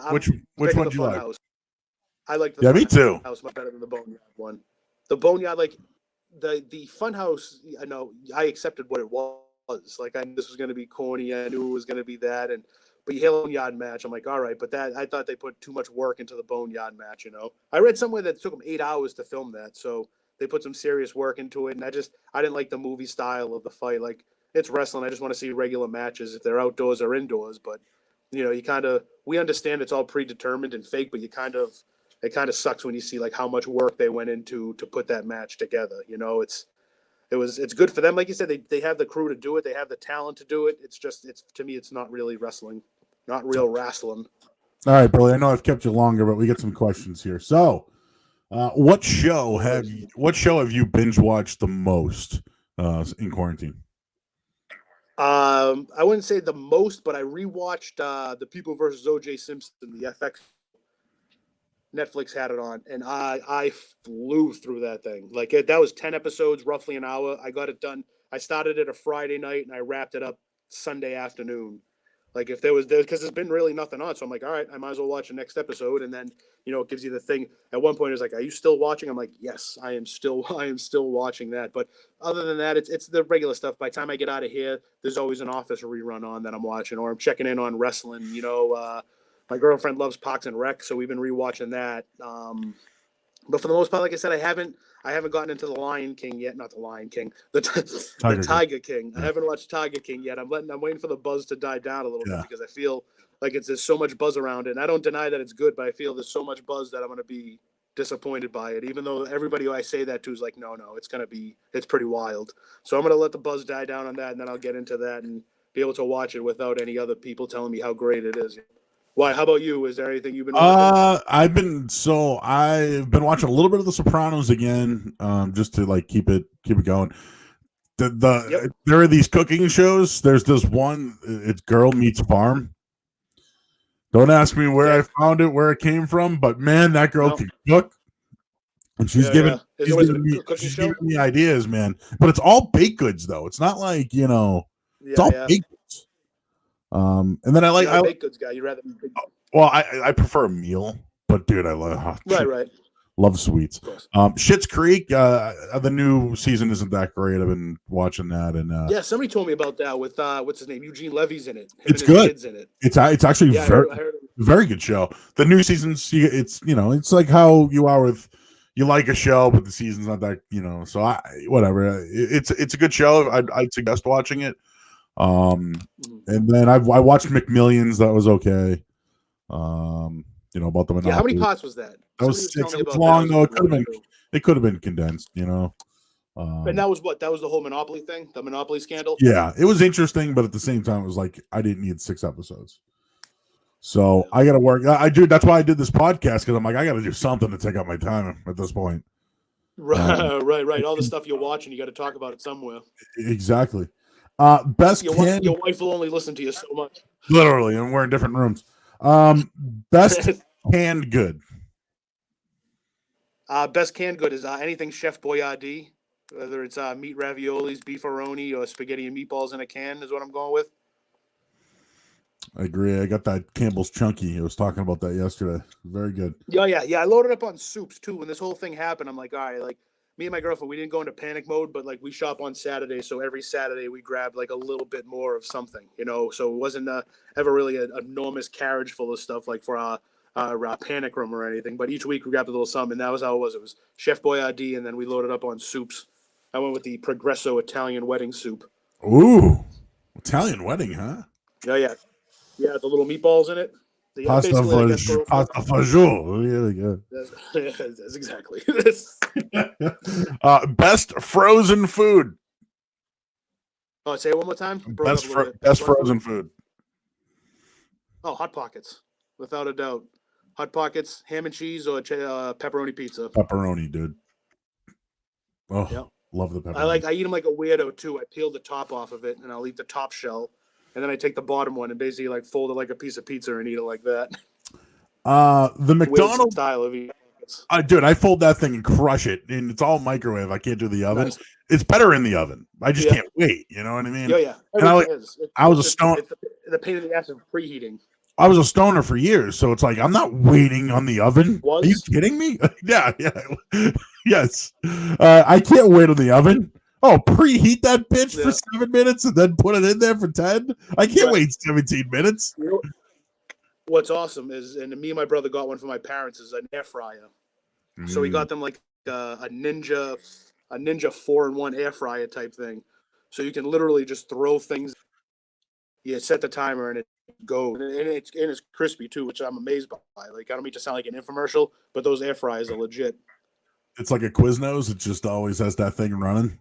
Which one do you like? House. I like the me too. House much better than the Boneyard one. The Boneyard, like the Fun House, I know I accepted what it was, was. Like, I knew this was going to be corny. I knew it was going to be that. But you hear a boneyard match. I'm like, all right. But I thought they put too much work into the boneyard match, you know. I read somewhere that it took them 8 hours to film that. So they put some serious work into it. And I didn't like the movie style of the fight. Like, it's wrestling. I just want to see regular matches if they're outdoors or indoors. But, you know, we understand it's all predetermined and fake, but it kind of sucks when you see like how much work they went into to put that match together. You know, it's good for them. Like you said, they have the crew to do it. They have the talent to do it. It's to me, it's not really wrestling, not real wrestling. All right, Billy, I know I've kept you longer, but we get some questions here. So, what show have you binge watched the most in quarantine? I wouldn't say the most, but I rewatched The People versus O.J. Simpson, the FX. Netflix had it on, and I flew through that thing. Like that was 10 episodes, roughly an hour. I got it done. I started it a Friday night, and I wrapped it up Sunday afternoon. Like if there because there's been really nothing on, so I'm like, all right, I might as well watch the next episode, and then it gives you the thing. At one point, it's like, are you still watching? I'm like, yes, I am still watching that. But other than that, it's the regular stuff. By the time I get out of here, there's always an Office rerun on that I'm watching, or I'm checking in on wrestling. My girlfriend loves Parks and Rec, so we've been rewatching that. But for the most part, like I said, I haven't gotten into the Lion King yet. Not the Lion King, the Tiger King. Yeah. I haven't watched Tiger King yet. I'm waiting for the buzz to die down a little bit because I feel like there's so much buzz around it. And I don't deny that it's good, but I feel there's so much buzz that I'm going to be disappointed by it. Even though everybody who I say that to is like, no, it's pretty wild. So I'm going to let the buzz die down on that, and then I'll get into that and be able to watch it without any other people telling me how great it is. Why? How about you? Is there anything you've been watching? I've been watching a little bit of The Sopranos again, just to like keep it going. There are these cooking shows. There's this one. It's Girl Meets Farm. Don't ask me where I found it, where it came from, but man, that girl can cook, and she's giving me ideas, man. But it's all baked goods, though. It's not like it's all baked goods. And then I baked goods guy. You rather big... Well, I prefer a meal, but dude, I love love sweets. Schitt's Creek, the new season isn't that great. I've been watching that, and somebody told me about that with what's his name, Eugene Levy's in it. It's good. Kids in it. It's actually very good show. The new season's it's like how you are with. You like a show, but the season's not that So whatever. It's a good show. I'd suggest watching it. And then I watched McMillions. That was okay. About the Monopoly. Yeah, how many parts was that? That was 6. It was long though. It could have been condensed. And that was what? That was the whole Monopoly thing, the Monopoly scandal. Yeah, it was interesting, but at the same time, it was like I didn't need 6 episodes. So I got to work. That's why I did this podcast, because I'm like, I got to do something to take up my time at this point. Right. All the stuff you're watching, you got to talk about it somewhere. Exactly. Your wife will only listen to you so much. Literally, and we're in different rooms. Best canned good. Best canned good is anything Chef Boyardee, whether it's meat raviolis, beefaroni, or spaghetti and meatballs in a can is what I'm going with. I agree. I got that Campbell's Chunky. I was talking about that yesterday. Very good. Yeah. I loaded up on soups too. When this whole thing happened, I'm like, all right, like me and my girlfriend, we didn't go into panic mode, but like we shop on Saturday, so every Saturday we grabbed like a little bit more of something, So it wasn't ever really an enormous carriage full of stuff like for our panic room or anything. But each week we grabbed a little something, and that was how it was. It was Chef Boyardee, and then we loaded up on soups. I went with the Progresso Italian wedding soup. Ooh, Italian wedding, huh? Yeah, the little meatballs in it. Pasta fagioli. Really good. That's exactly. Best frozen food. Oh, say it one more time. Best frozen food. Oh, Hot Pockets, without a doubt. Hot Pockets, ham and cheese, or pepperoni pizza. Pepperoni, dude. Oh, love the pepperoni. I eat them like a weirdo too. I peel the top off of it, and I'll eat the top shell. And then I take the bottom one and basically like fold it like a piece of pizza and eat it like that. The McDonald style of eating. Dude, I fold that thing and crush it, and it's all microwave. I can't do the oven. Nice. It's better in the oven. I just can't wait. You know what I mean? Yeah. And I was a stoner. The pain in the ass of preheating. I was a stoner for years, so it's like I'm not waiting on the oven. Are you kidding me? Yeah. Yes. I can't wait on the oven. Oh, preheat that bitch for Yeah. 7 minutes and then put it in there for 10? I can't Right. wait 17 minutes. You know, what's awesome is, and me and my brother got one for my parents, is an air fryer. So we got them like a Ninja 4-in-1 air fryer type thing. So you can literally just throw things. You set the timer and it goes, and it's crispy too, which I'm amazed by. Like, I don't mean to sound like an infomercial, but those air fryers are legit. It's like a Quiznos. It just always has that thing running.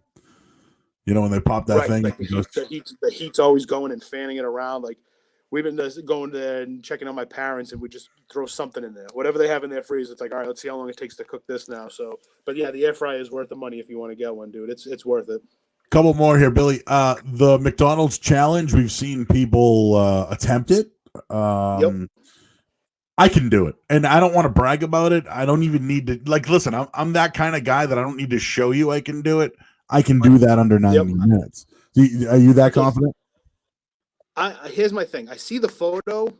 You know, when they pop that Right, thing, like it goes, the heat's always going and fanning it around. Like, we've been just going there and checking on my parents, and we just throw something in there, whatever they have in their freezer. It's like, all right, let's see how long it takes to cook this now. So, but yeah, the air fryer is worth the money if you want to get one, dude. It's worth it. couple more here, Billy. The McDonald's challenge, we've seen people attempt it. Yep. I can do it, and I don't want to brag about it. I don't even need to. Like, listen, I'm that kind of guy that I don't need to show you I can do it. I can do that under 90 minutes. Are you that confident? Here's my thing. I see the photo,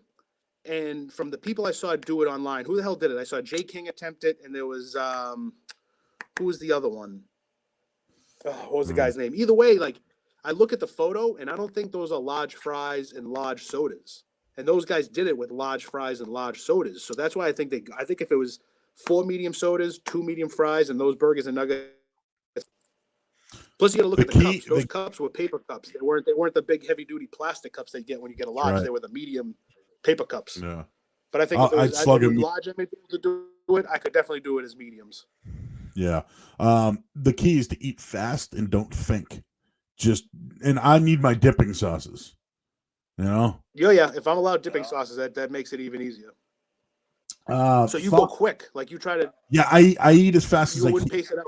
and from the people I saw do it online, who the hell did it? I saw Jay King attempt it, and there was who was the other one? Oh, what was the guy's name? Either way, like, I look at the photo, and I don't think those are large fries and large sodas. And those guys did it with large fries and large sodas. So that's why I think if it was 4 medium sodas, 2 medium fries, and those burgers and nuggets. Plus, you got to look at the cups. Those cups were paper cups. They weren't the big heavy duty plastic cups they get when you get a large. Right. They were the medium paper cups. Yeah. But I think if it was large, I may be able to do it. I could definitely do it as mediums. Yeah. The key is to eat fast and don't think. And I need my dipping sauces. You know? Yeah. If I'm allowed dipping sauces, that makes it even easier. So you go quick, like you try to. Yeah, I eat as fast as I can. You wouldn't pace it out.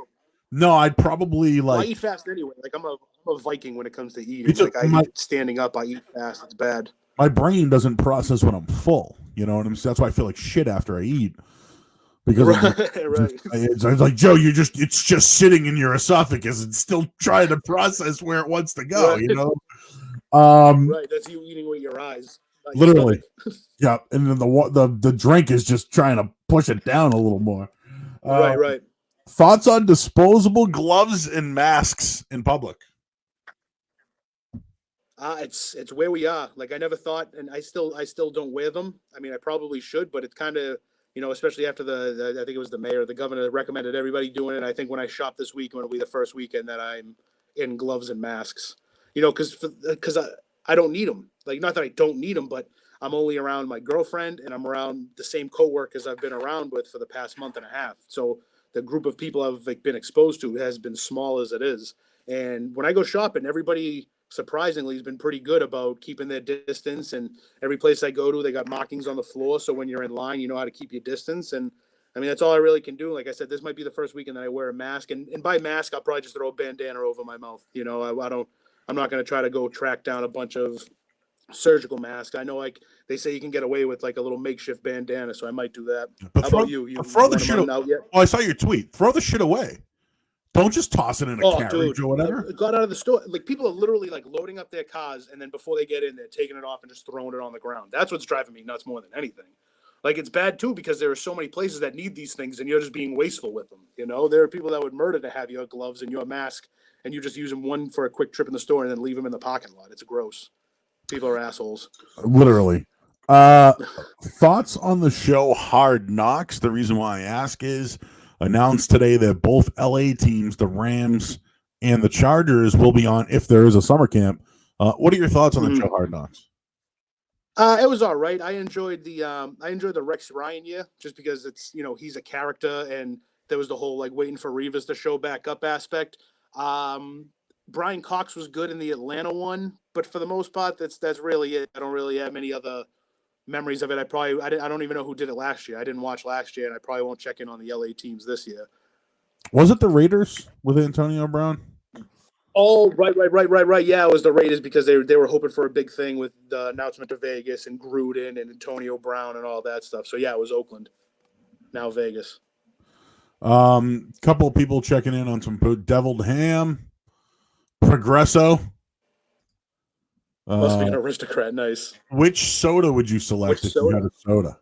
No, I'd probably like. Well, I eat fast anyway. Like I'm a Viking when it comes to eating. Like I eat standing up. I eat fast. It's bad. My brain doesn't process when I'm full. You know what I'm saying? That's why I feel like shit after I eat. Because it's like, Joe, it's just sitting in your esophagus and still trying to process where it wants to go. Right. You know. Right. That's you eating with your eyes. Literally. Yeah, and then the drink is just trying to push it down a little more. Right. Thoughts on disposable gloves and masks in public? It's where we are. Like, I never thought, and I still don't wear them. I mean, I probably should, but it's kind of, especially after the I think it was the mayor, the governor recommended everybody doing it. I think when I shop this week, it'll be the first weekend that I'm in gloves and masks. Because I don't need them. Like, not that I don't need them, but I'm only around my girlfriend and I'm around the same coworkers I've been around with for the past month and a half. So the group of people I've been exposed to has been small as it is. And when I go shopping, everybody surprisingly has been pretty good about keeping their distance. And every place I go to, they got markings on the floor. So when you're in line, you know how to keep your distance. And I mean, that's all I really can do. Like I said, this might be the first weekend that I wear a mask. And by mask, I'll probably just throw a bandana over my mouth. I'm not going to try to go track down a bunch of surgical masks. I know, like they say, you can get away with like a little makeshift bandana, so I might do that. But how about you? Throw the shit out yet? Oh, I saw your tweet. Throw the shit away. Don't just toss it in a carriage or whatever. It got out of the store. Like, people are literally like loading up their cars, and then before they get in, they're taking it off and just throwing it on the ground. That's what's driving me nuts more than anything. Like, it's bad too because there are so many places that need these things, and you're just being wasteful with them. There are people that would murder to have your gloves and your mask, and you just use them one for a quick trip in the store and then leave them in the parking lot. It's gross. People are assholes. Literally. Thoughts on the show Hard Knocks? The reason why I ask is announced today that both LA teams, the Rams and the Chargers, will be on if there is a summer camp. What are your thoughts on the show Hard Knocks? It was all right. I enjoyed the Rex Ryan year just because it's, he's a character, and there was the whole like waiting for Revis to show back up aspect. Brian Cox was good in the Atlanta one, but for the most part, that's really it. I don't really have many other memories of it. I don't even know who did it last year. I didn't watch last year, and I probably won't check in on the LA teams this year. Was it the Raiders with Antonio Brown? Oh, right. Yeah, it was the Raiders because they were hoping for a big thing with the announcement to Vegas and Gruden and Antonio Brown and all that stuff. So yeah, it was Oakland. Now Vegas. Couple of people checking in on some deviled ham. Progresso. Must be an aristocrat. Nice. Which soda would you select if you had a soda?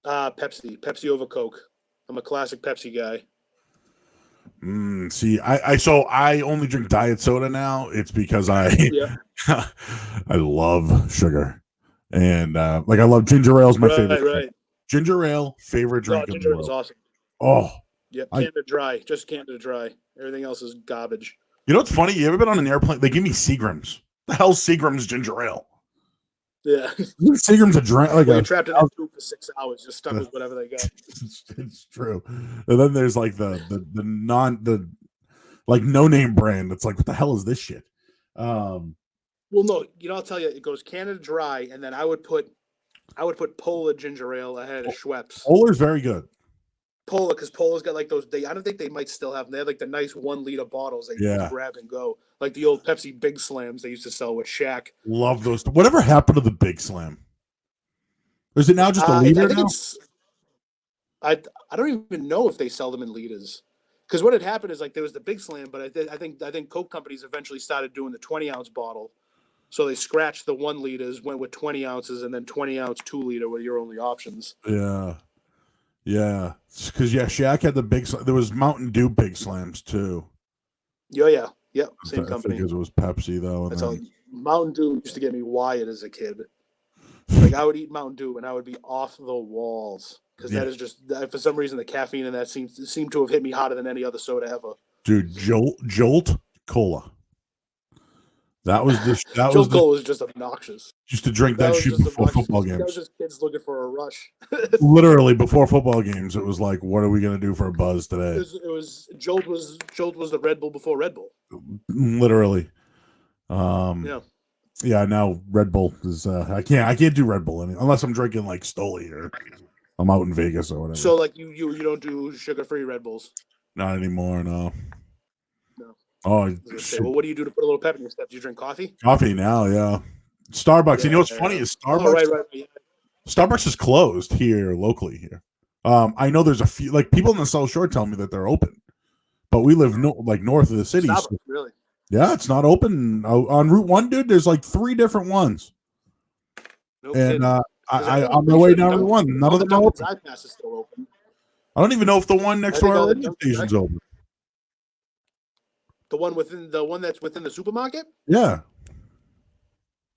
Pepsi. Pepsi over Coke. I'm a classic Pepsi guy. See, I only drink diet soda now. It's because I Yeah. I love sugar, and like I love ginger ale is my favorite drink. Right. Ginger ale, favorite No, drink in the ginger ale is world. awesome. Oh, Yep, I Canada Dry, just Canada Dry. Everything else is garbage. you know what's funny? You ever been on an airplane? They give me Seagram's. The hell's Seagram's ginger ale? Yeah. Seagram's a drink like Well, you're a. trapped in that tube for 6 hours, just stuck with whatever they got. It's true. And then there's like the non the like no name brand. It's like what the hell is this shit? Um, Well, no, I'll tell you, it goes Canada Dry, and then I would put Polar ginger ale ahead of Schweppes. Polar's very good. Polar, because Polar's got like those. I don't think they might still have them. They have like the nice 1 liter bottles that you Yeah. can grab and go, like the old Pepsi Big Slams they used to sell with Shaq. Love those. Whatever happened to the Big Slam? Is it now just a liter I think now? I don't even know if they sell them in liters. Because what had happened is like there was the Big Slam, but I think Coke companies eventually started doing the 20-ounce bottle. So they scratched the 1 liters, went with 20 ounces, and then 20-ounce 2 liter were your only options. Yeah. Because Shaq had the big. There was Mountain Dew Big Slams too. Yeah. Same I company. think it was Pepsi though. And That's then, all. Mountain Dew used to get me wired as a kid. Like I would eat Mountain Dew and I would be off the walls because that is just for some reason the caffeine in that seemed to have hit me harder than any other soda ever. dude, Jolt Cola. That was Jolt Cola was just obnoxious. Just to drink that shit before football games. That was just kids looking for a rush. Literally before football games, it was like, what are we gonna do for a buzz today? It was Jolt was the Red Bull before Red Bull. Literally. Yeah. Now Red Bull is. I can't do Red Bull unless I'm drinking like Stoli or I'm out in Vegas or whatever. So like you don't do sugar-free Red Bulls? Not anymore. No. Oh, well, what do you do to put a little pep in your step? Do you drink coffee? Coffee now, yeah. Starbucks. Yeah, you know what's funny is Starbucks. Oh, right. Yeah. Starbucks is closed here locally here. I know there's a few like people in the South Shore tell me that they're open, but we live north of the city. Starbucks, really? Yeah, it's not open on Route 1, dude. There's like 3 different ones. No and kidding. I on my way down Route 1, none of them are open. Pass is still open. I don't even know if the one next to our radio station's open. The one that's within the supermarket? Yeah.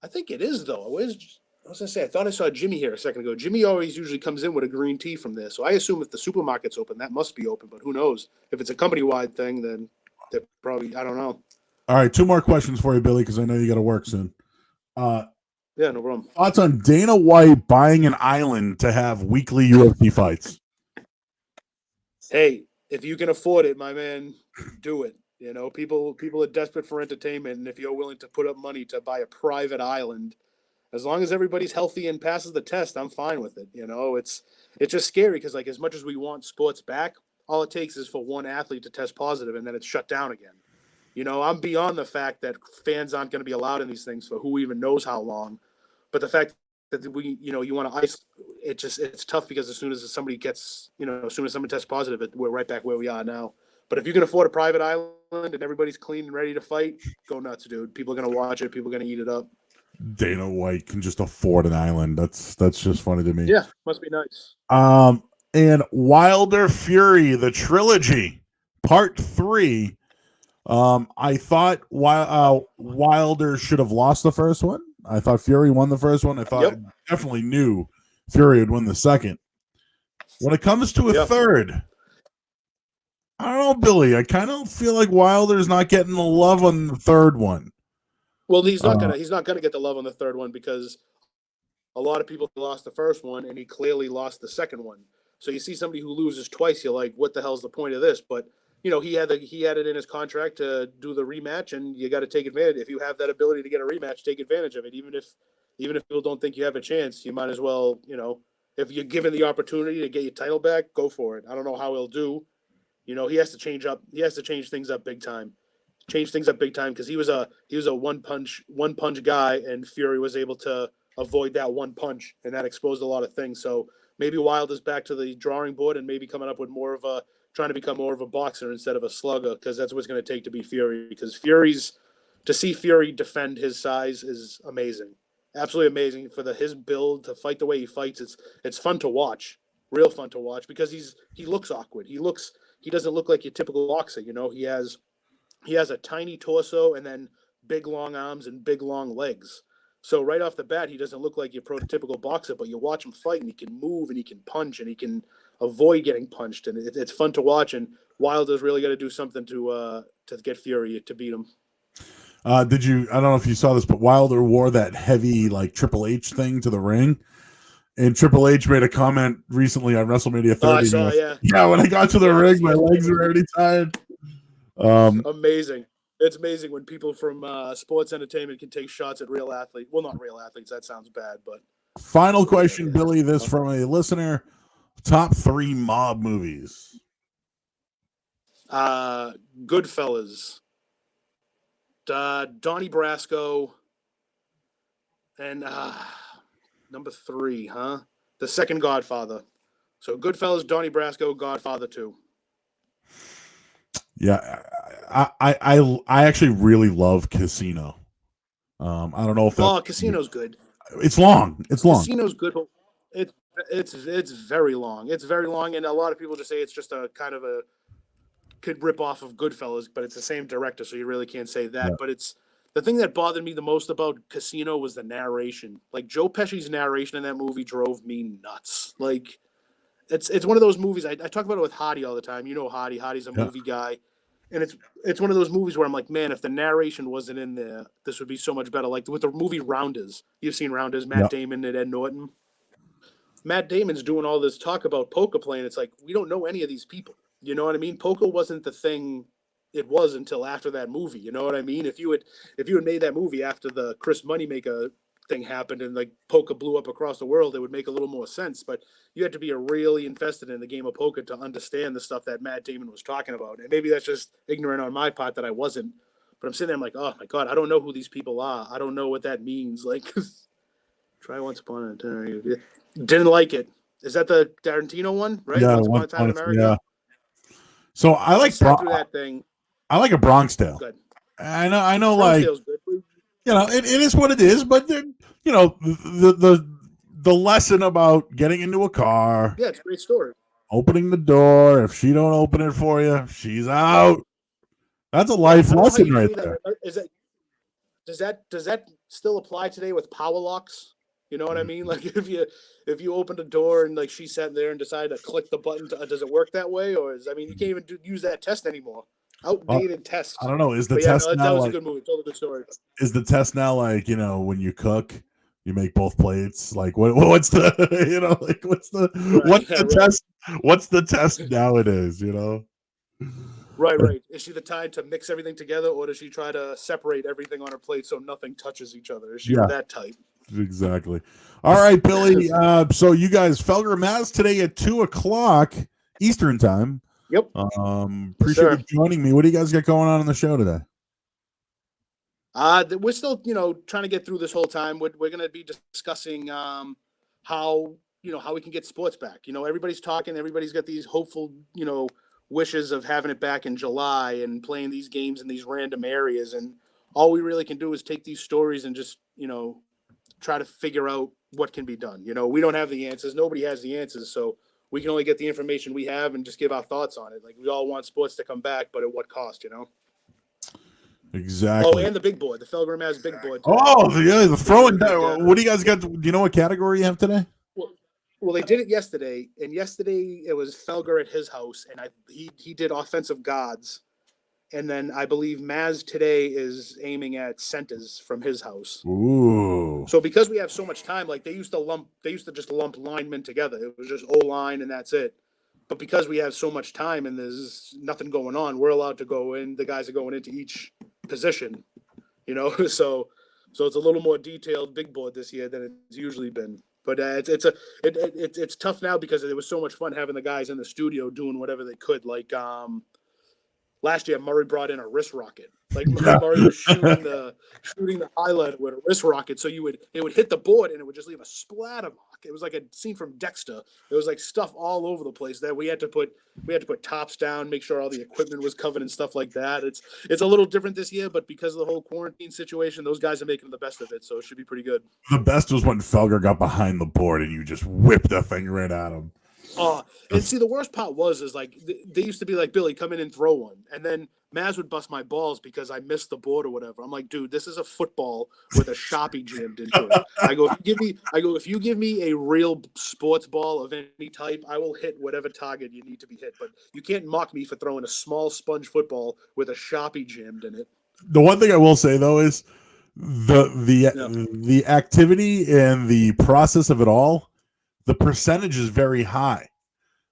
I think it is though. I was gonna say I thought I saw Jimmy here a second ago. Jimmy always usually comes in with a green tea from there. So I assume if the supermarket's open, that must be open, but who knows? If it's a company wide thing, then they're probably I don't know. All right, 2 more questions for you, Billy, because I know you gotta work soon. Yeah, no problem. Thoughts on Dana White buying an island to have weekly UFC fights? Hey, if you can afford it, my man, do it. People are desperate for entertainment, and if you're willing to put up money to buy a private island, as long as everybody's healthy and passes the test, I'm fine with it. It's just scary because like as much as we want sports back, all it takes is for one athlete to test positive and then it's shut down again. I'm beyond the fact that fans aren't going to be allowed in these things for who even knows how long, but the fact that you want to ice it's tough because as soon as somebody gets as soon as someone tests positive, we're right back where we are now. But if you can afford a private island and everybody's clean and ready to fight, go nuts, dude. People are gonna watch it. People are gonna eat it up. Dana White can just afford an island. That's just funny to me. Yeah, must be nice. And Wilder Fury, the trilogy, part 3. I thought Wilder should have lost the first one. I thought Fury won the first one. I thought definitely knew Fury would win the second. When it comes to a third, I don't know, Billy. I kind of feel like Wilder's not getting the love on the third one. Well, he's not gonna get the love on the third one because a lot of people lost the first one and he clearly lost the second one. So you see somebody who loses twice, you're like, what the hell's the point of this? But he had it in his contract to do the rematch, and you got to take advantage. If you have that ability to get a rematch, take advantage of it. Even if people don't think you have a chance, you might as well. If you're given the opportunity to get your title back, go for it. I don't know how he'll do. He has to change up. He has to change things up big time. Because he was a one punch guy, and Fury was able to avoid that one punch, and that exposed a lot of things. So maybe Wilder's back to the drawing board and maybe coming up with trying to become more of a boxer instead of a slugger, because that's what it's going to take to be Fury. Because to see Fury defend his size is amazing, absolutely amazing for his build to fight the way he fights. It's fun to watch, real fun to watch because he looks awkward. He looks he doesn't look like your typical boxer. He has a tiny torso and then big long arms and big long legs. So right off the bat, he doesn't look like your prototypical boxer, but you watch him fight and he can move and he can punch and he can avoid getting punched, and it's fun to watch. And Wilder's really got to do something to get Fury to beat him. I don't know if you saw this, but Wilder wore that heavy like Triple H thing to the ring. And Triple H made a comment recently on WrestleMania 30. Oh, I saw, yeah. Yeah, when I got to the ring, my legs were already tired. Amazing. It's amazing when people from sports entertainment can take shots at real athletes. Well, not real athletes. That sounds bad, but. Final question, Billy. This from a listener. Top 3 mob movies. Goodfellas. Donnie Brasco. And number 3, huh? The second Godfather. So Goodfellas, Donnie Brasco, Godfather 2. Yeah, I actually really love Casino. I don't know if Casino's good. It's long. Casino's good, but it's very long. It's very long, and a lot of people just say it's just a kind of a could rip off of Goodfellas, but it's the same director, so you really can't say that. Yeah. But it's the thing that bothered me the most about Casino was the narration. Like Joe Pesci's narration in that movie drove me nuts. Like it's one of those movies. I talk about it with Hardy all the time. You know Hardy. Hardy's a movie guy. And it's one of those movies where I'm like, man, if the narration wasn't in there, this would be so much better. Like with the movie Rounders. You've seen Rounders, Matt Damon and Ed Norton. Matt Damon's doing all this talk about poker playing. It's like, we don't know any of these people. You know what I mean? Poker wasn't the thing it was until after that movie. You know what I mean? If you had made that movie after the Chris Moneymaker thing happened and like poker blew up across the world, it would make a little more sense. But you had to be really invested in the game of poker to understand the stuff that Matt Damon was talking about. And maybe that's just ignorant on my part that I wasn't. But I'm sitting there, I'm like, oh my God, I don't know who these people are. I don't know what that means. Like, try Once Upon a Time. Didn't like it. Is that the Tarantino one? Right? Yeah, Once Upon a Time in America. Yeah. So I like that thing. I like A Bronx Tale. Good. I know. Like, good. It is what it is. But the lesson about getting into a car. Yeah, it's a great story. Opening the door. If she don't open it for you, she's out. That's a life lesson right there. Does that still apply today with power locks? You know what I mean? Like if you opened a door and like she sat there and decided to click the button, does it work that way? Or you can't even use that test anymore. Outdated test. I don't know. Is the test now that was like, a good movie. Told a good story. Is the test now like, when you cook, you make both plates? Like what's the test? What's the test nowadays? Right. Is she the type to mix everything together, or does she try to separate everything on her plate so nothing touches each other? Is she that type? Exactly. All right, Billy. So you guys, Felger Maz today at 2:00 Eastern time. Yep. Appreciate you joining me. What do you guys got going on the show today? We're still, trying to get through this whole time. We're going to be discussing how we can get sports back. Everybody's talking. Everybody's got these hopeful, wishes of having it back in July and playing these games in these random areas. And all we really can do is take these stories and just, try to figure out what can be done. We don't have the answers. Nobody has the answers. So we can only get the information we have and just give our thoughts on it. Like we all want sports to come back, but at what cost, Exactly. Oh, and the big board, the Felger Maz big board. Oh, yeah, the throwing down. What do you guys got? Do you know what category you have today? Well, they did it yesterday, and yesterday it was Felger at his house, and he did offensive guards, and then I believe Maz today is aiming at centers from his house. Ooh. So because we have so much time, like they used to just lump linemen together. It was just O-line and that's it. But because we have so much time and there's nothing going on, we're allowed to go in. The guys are going into each position, So it's a little more detailed big board this year than it's usually been. But it's tough now because it was so much fun having the guys in the studio doing whatever they could. Like last year, Murray brought in a wrist rocket. Like Murray was shooting the highlight with a wrist rocket, so it would hit the board and it would just leave a splatter mark. It was like a scene from Dexter. There was like stuff all over the place that we had to put tops down, make sure all the equipment was covered and stuff like that. It's a little different this year, but because of the whole quarantine situation, those guys are making the best of it, so it should be pretty good. The best was when Felger got behind the board and you just whipped that thing right at him. Oh, and see, the worst part is like they used to be like, Billy, come in and throw one, and then Maz would bust my balls because I missed the board or whatever. I'm like, dude, this is a football with a Sharpie jammed into it. If you give me a real sports ball of any type, I will hit whatever target you need to be hit. But you can't mock me for throwing a small sponge football with a Sharpie jammed in it. The one thing I will say though is the Yeah. the activity and the process of it all, the percentage is very high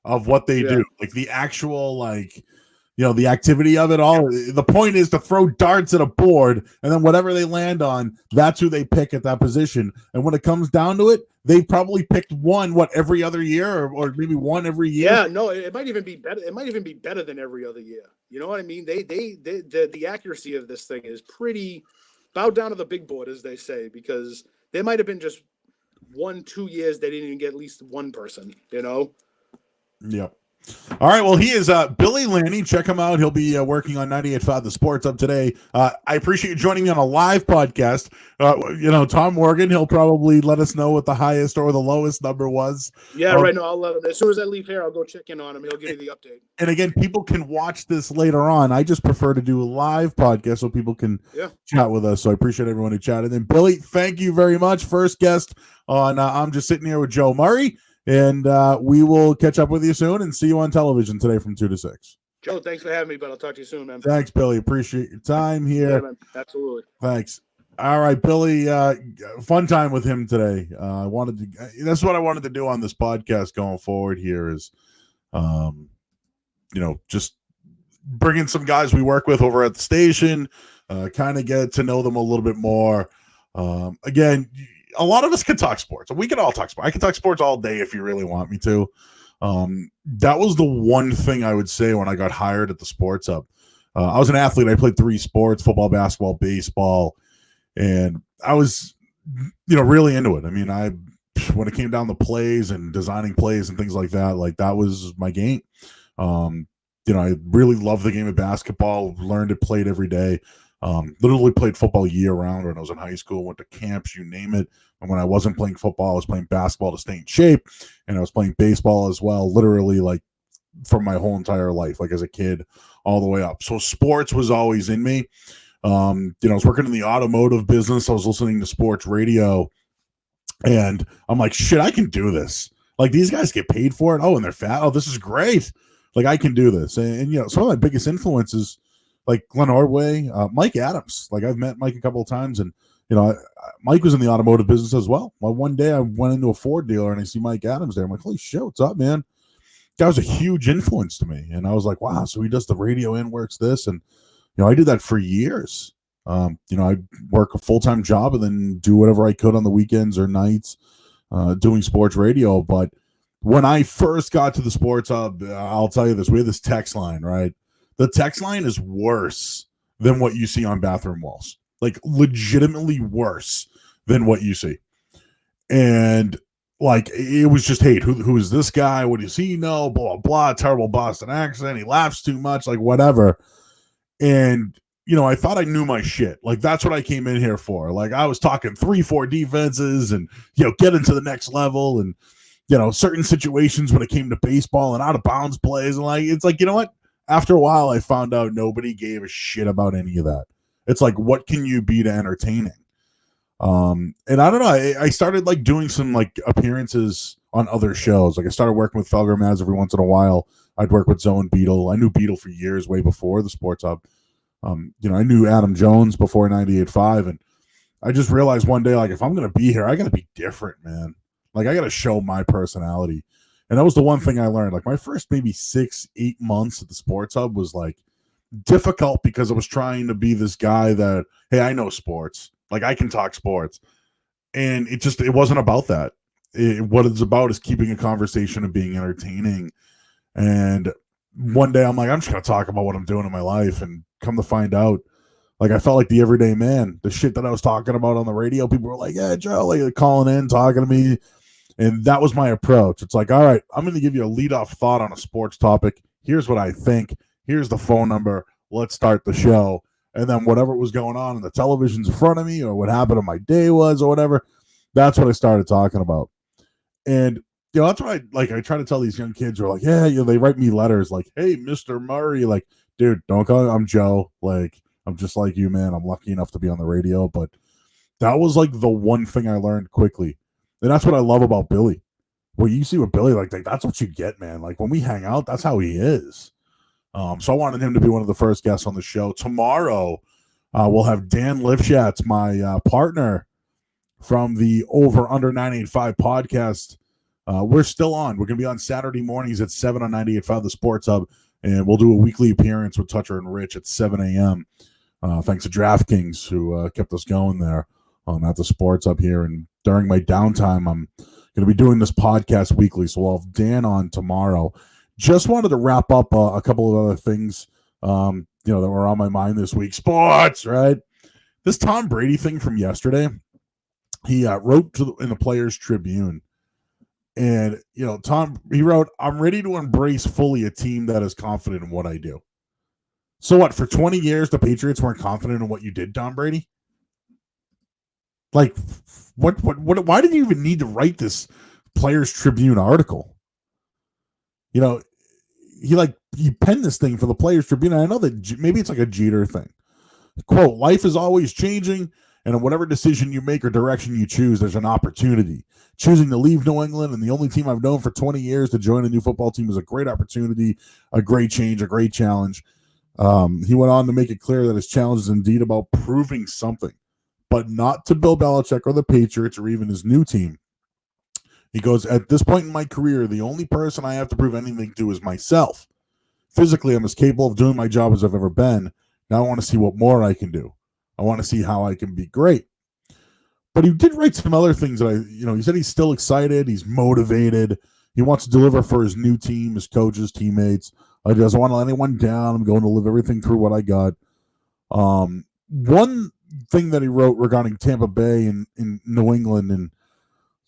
of what they do. Like the actual, like, the activity of it all. The point is to throw darts at a board, and then whatever they land on, that's who they pick at that position. And when it comes down to it, they've probably picked one every other year, or maybe one every year. Yeah, no, it might even be better. It might even be better than every other year. You know what I mean? The accuracy of this thing is pretty bow down to the big board, as they say, because there might have been just 1-2 years they didn't even get at least one person. Yep. All right. Well, he is Billy Lanni. Check him out. He'll be working on 98.5 The Sports Up today. I appreciate you joining me on a live podcast. Tom Morgan, he'll probably let us know what the highest or the lowest number was. Yeah, right. No, I'll let him. As soon as I leave here, I'll go check in on him. He'll give me the update. And again, people can watch this later on. I just prefer to do a live podcast so people can chat with us. So I appreciate everyone who chatted. And Billy, thank you very much. First guest on I'm Just Sitting Here with Joe Murray. And we will catch up with you soon and see you on television today from 2 to 6. Joe, thanks for having me, but I'll talk to you soon, man. Thanks, Billy. Appreciate your time here. Yeah, man. Absolutely. Thanks. All right, Billy. Fun time with him today. That's what I wanted to do on this podcast going forward here is, just bringing some guys we work with over at the station, kind of get to know them a little bit more. Again, a lot of us can talk sports. We can all talk sports. I can talk sports all day if you really want me to. That was the one thing I would say when I got hired at the Sports Hub. I was an athlete. I played 3 sports: football, basketball, baseball, and I was, really into it. I mean, when it came down to plays and designing plays and things like that was my game. I really loved the game of basketball. Learned it, played every day. Literally played football year round when I was in high school, went to camps, you name it. And when I wasn't playing football, I was playing basketball to stay in shape. And I was playing baseball as well, literally like from my whole entire life, like as a kid all the way up. So sports was always in me. I was working in the automotive business. I was listening to sports radio and I'm like, shit, I can do this. Like these guys get paid for it. Oh, and they're fat. Oh, this is great. Like I can do this. And some of my biggest influences, like Glenn Ordway, Mike Adams. Like I've met Mike a couple of times, and Mike was in the automotive business as well. Well, one day I went into a Ford dealer and I see Mike Adams there. I'm like, holy shit, what's up, man? That was a huge influence to me, and I was like, wow. So he does the radio and works this, and I did that for years. I'd work a full-time job and then do whatever I could on the weekends or nights, doing sports radio. But when I first got to the Sports Hub, I'll tell you this: we had this text line, right? The text line is worse than what you see on bathroom walls, like legitimately worse than what you see. And like, it was just hate. Who is this guy? What does he know? Blah, blah, blah. Terrible Boston accent. He laughs too much, like whatever. And, I thought I knew my shit. Like, that's what I came in here for. Like, I was talking 3-4 defenses and, get into the next level and, certain situations when it came to baseball and out of bounds plays. And like, it's like, you know what? After a while, I found out nobody gave a shit about any of that. It's like, what can you be to entertaining? And I don't know. I started like doing some like appearances on other shows. Like I started working with Felger Maz every once in a while. I'd work with Zone Beetle. I knew Beetle for years, way before the Sports Hub. I knew Adam Jones before 98.5. And I just realized one day, like, if I'm going to be here, I got to be different, man. Like I got to show my personality. And that was the one thing I learned. Like my first maybe 6-8 months at the Sports Hub was like difficult because I was trying to be this guy that, hey, I know sports. Like I can talk sports. And it wasn't about that. What it's about is keeping a conversation and being entertaining. And one day I'm like, I'm just going to talk about what I'm doing in my life. And come to find out, like I felt like the everyday man. The shit that I was talking about on the radio, people were like, yeah, Joe, like calling in, talking to me. And that was my approach. It's like, all right, I'm going to give you a leadoff thought on a sports topic. Here's what I think. Here's the phone number. Let's start the show. And then whatever was going on in the televisions in front of me or what happened in my day was or whatever, that's what I started talking about. And that's what I try to tell these young kids who are like, yeah, they write me letters like, hey, Mr. Murray, like, dude, don't call me, I'm Joe. Like, I'm just like you, man. I'm lucky enough to be on the radio, but that was like the one thing I learned quickly. And that's what I love about Billy. Well, you see with Billy, like that's what you get, man. Like when we hang out, that's how he is. So I wanted him to be one of the first guests on the show. Tomorrow, we'll have Dan Lifshatz, my partner from the Over Under 985 podcast. We're still on. We're going to be on Saturday mornings at 7 on 98.5 The Sports Hub, and we'll do a weekly appearance with Toucher and Rich at 7 a.m. Thanks to DraftKings, who kept us going there at the Sports Hub here. And during my downtime, I'm going to be doing this podcast weekly, so we'll have Dan on tomorrow. Just wanted to wrap up a couple of other things, that were on my mind this week. Sports, right? This Tom Brady thing from yesterday, he wrote in the Players Tribune, and he wrote, "I'm ready to embrace fully a team that is confident in what I do." So what? For 20 years, the Patriots weren't confident in what you did, Tom Brady. Like, what? Why did you even need to write this Players Tribune article? He penned this thing for the Players Tribune. I know that maybe it's like a Jeter thing. Quote, "Life is always changing, and in whatever decision you make or direction you choose, there's an opportunity. Choosing to leave New England and the only team I've known for 20 years to join a new football team is a great opportunity, a great change, a great challenge." He went on to make it clear that his challenge is indeed about proving something, but not to Bill Belichick or the Patriots or even his new team. He goes, "At this point in my career, the only person I have to prove anything to is myself. Physically, I'm as capable of doing my job as I've ever been. Now I want to see what more I can do. I want to see how I can be great." But he did write some other things that he said he's still excited. He's motivated. He wants to deliver for his new team, his coaches, teammates. He doesn't want to let anyone down. I'm going to live everything through what I got. One thing that he wrote regarding Tampa Bay in New England, and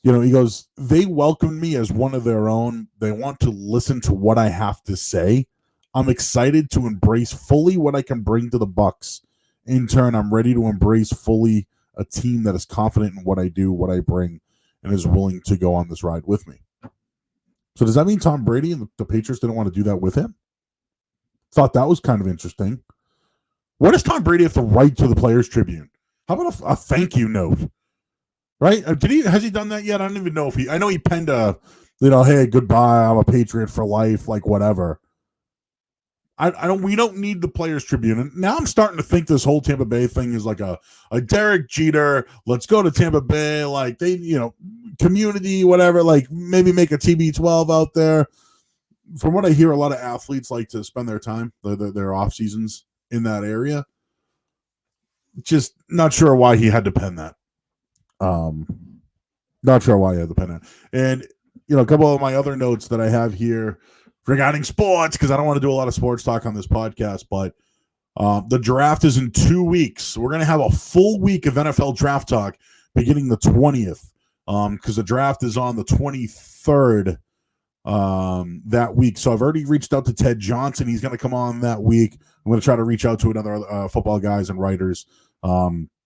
he goes, "They welcomed me as one of their own. They want to listen to what I have to say. I'm excited to embrace fully what I can bring to the Bucs. In turn, I'm ready to embrace fully a team that is confident in what I do, what I bring, and is willing to go on this ride with me." So does that mean Tom Brady and the Patriots didn't want to do that with him? Thought that was kind of interesting. What does Tom Brady have to write to the Players Tribune? How about a thank you note? Right? Has he done that yet? I don't even know if I know he penned a, hey, goodbye, I'm a Patriot for life, like whatever. We don't need the Players Tribune. And now I'm starting to think this whole Tampa Bay thing is like a Derek Jeter, let's go to Tampa Bay, like they, community, whatever, like maybe make a TB12 out there. From what I hear, a lot of athletes like to spend their time, their off seasons in that area. Just not sure why he had to pen that. Not sure why he had to pen it. And, a couple of my other notes that I have here regarding sports, because I don't want to do a lot of sports talk on this podcast, but the draft is in 2 weeks. We're going to have a full week of NFL draft talk beginning the 20th, because the draft is on the 23rd that week. So I've already reached out to Ted Johnson. He's going to come on that week. I'm going to try to reach out to another football guys and writers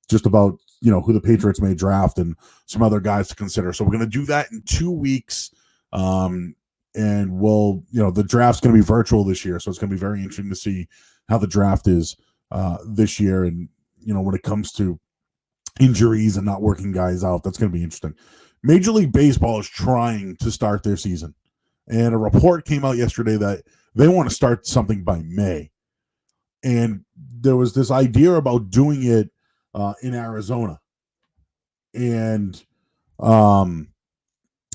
just about, who the Patriots may draft and some other guys to consider. So we're going to do that in 2 weeks. And we'll, the draft's going to be virtual this year. So it's going to be very interesting to see how the draft is this year. And, when it comes to injuries and not working guys out, that's going to be interesting. Major League Baseball is trying to start their season. And a report came out yesterday that they want to start something by May. And there was this idea about doing it in Arizona. And,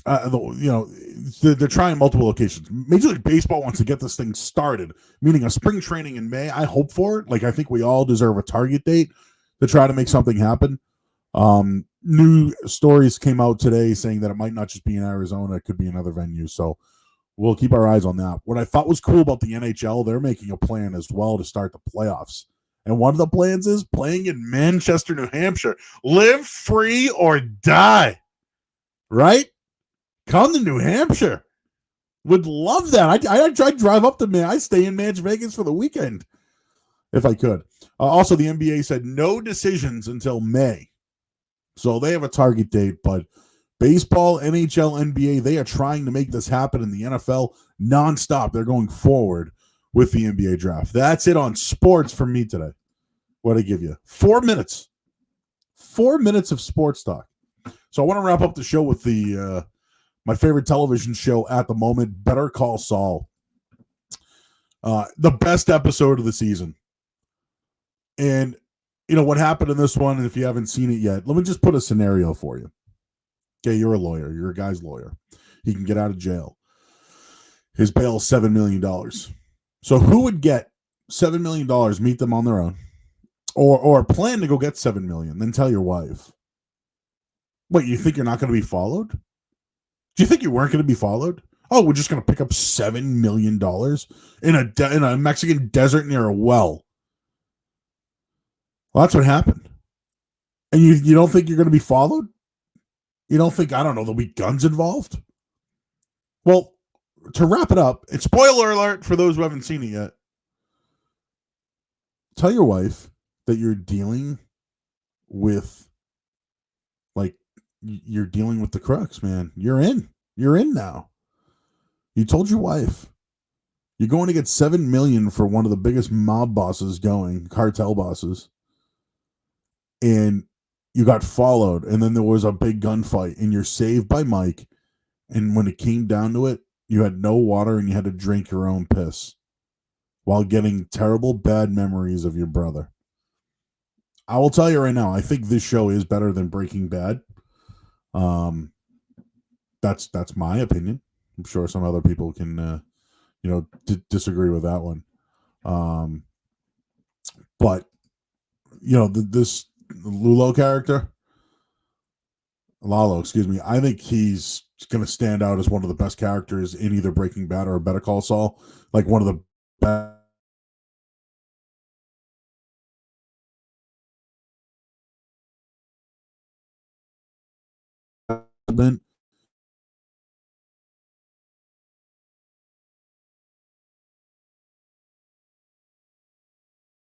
they're trying multiple locations. Major League Baseball wants to get this thing started, meaning a spring training in May. I hope for it. Like, I think we all deserve a target date to try to make something happen. New stories came out today saying that it might not just be in Arizona. It could be another venue. So we'll keep our eyes on that. What I thought was cool about the NHL, they're making a plan as well to start the playoffs. And one of the plans is playing in Manchester, New Hampshire. Live free or die. Right? Come to New Hampshire. Would love that. I'd drive up to I stay in Vegas for the weekend if I could. Also, the NBA said no decisions until May. So they have a target date, but Baseball, NHL, NBA, they are trying to make this happen in the NFL nonstop. They're going forward with the NBA draft. That's it on sports from me today. What I give you? 4 minutes. 4 minutes of sports talk. So I want to wrap up the show with the my favorite television show at the moment, Better Call Saul. The best episode of the season. And, you know, what happened in this one, and if you haven't seen it yet, let me just put a scenario for you. Okay, you're a lawyer. You're a guy's lawyer. He can get out of jail. His bail is $7 million. So who would get $7 million, meet them on their own, or plan to go get $7 million, then tell your wife? What, you think you're not going to be followed? Do you think you weren't going to be followed? Oh, we're just going to pick up $7 million in a Mexican desert near a well. Well, that's what happened. And you don't think you're going to be followed? You don't think, I don't know, there'll be guns involved? Well, to wrap it up, and spoiler alert for those who haven't seen it yet, tell your wife that you're dealing with, like, you're dealing with the crux, man. You're in now. You told your wife you're going to get $7 million for one of the biggest mob bosses going, cartel bosses, and you got followed, and then there was a big gunfight, and you're saved by Mike, and when it came down to it, you had no water and you had to drink your own piss while getting terrible bad memories of your brother. I will tell you right now, I think this show is better than Breaking Bad. That's my opinion. I'm sure some other people can, disagree with that one. But this Lalo character, I think he's going to stand out as one of the best characters in either Breaking Bad or Better Call Saul. Like one of the best.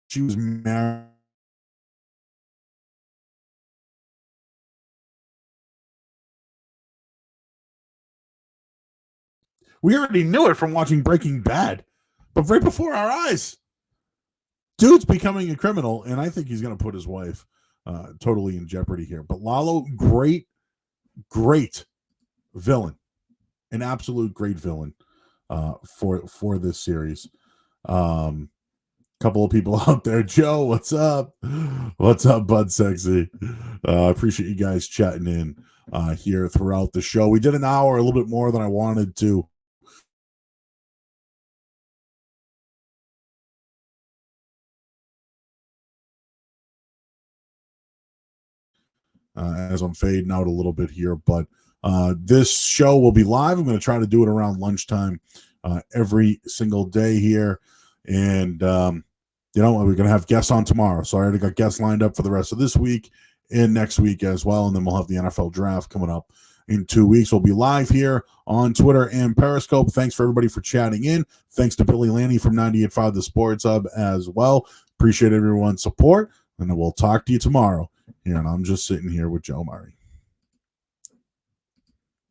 She was married. We already knew it from watching Breaking Bad, but right before our eyes, dude's becoming a criminal, and I think he's going to put his wife totally in jeopardy here. But Lalo, great villain, an absolute great villain for this series. Couple of people out there. Joe, what's up? What's up, Bud Sexy? I appreciate you guys chatting in here throughout the show. We did an hour, a little bit more than I wanted to. As I'm fading out a little bit here, but this show will be live. I'm going to try to do it around lunchtime every single day here. And, we're going to have guests on tomorrow. So I already got guests lined up for the rest of this week and next week as well. And then we'll have the NFL draft coming up in 2 weeks. We'll be live here on Twitter and Periscope. Thanks for everybody for chatting in. Thanks to Billy Lanni from 98.5 The Sports Hub as well. Appreciate everyone's support. And we'll talk to you tomorrow. And I'm just sitting here with Joe Murray.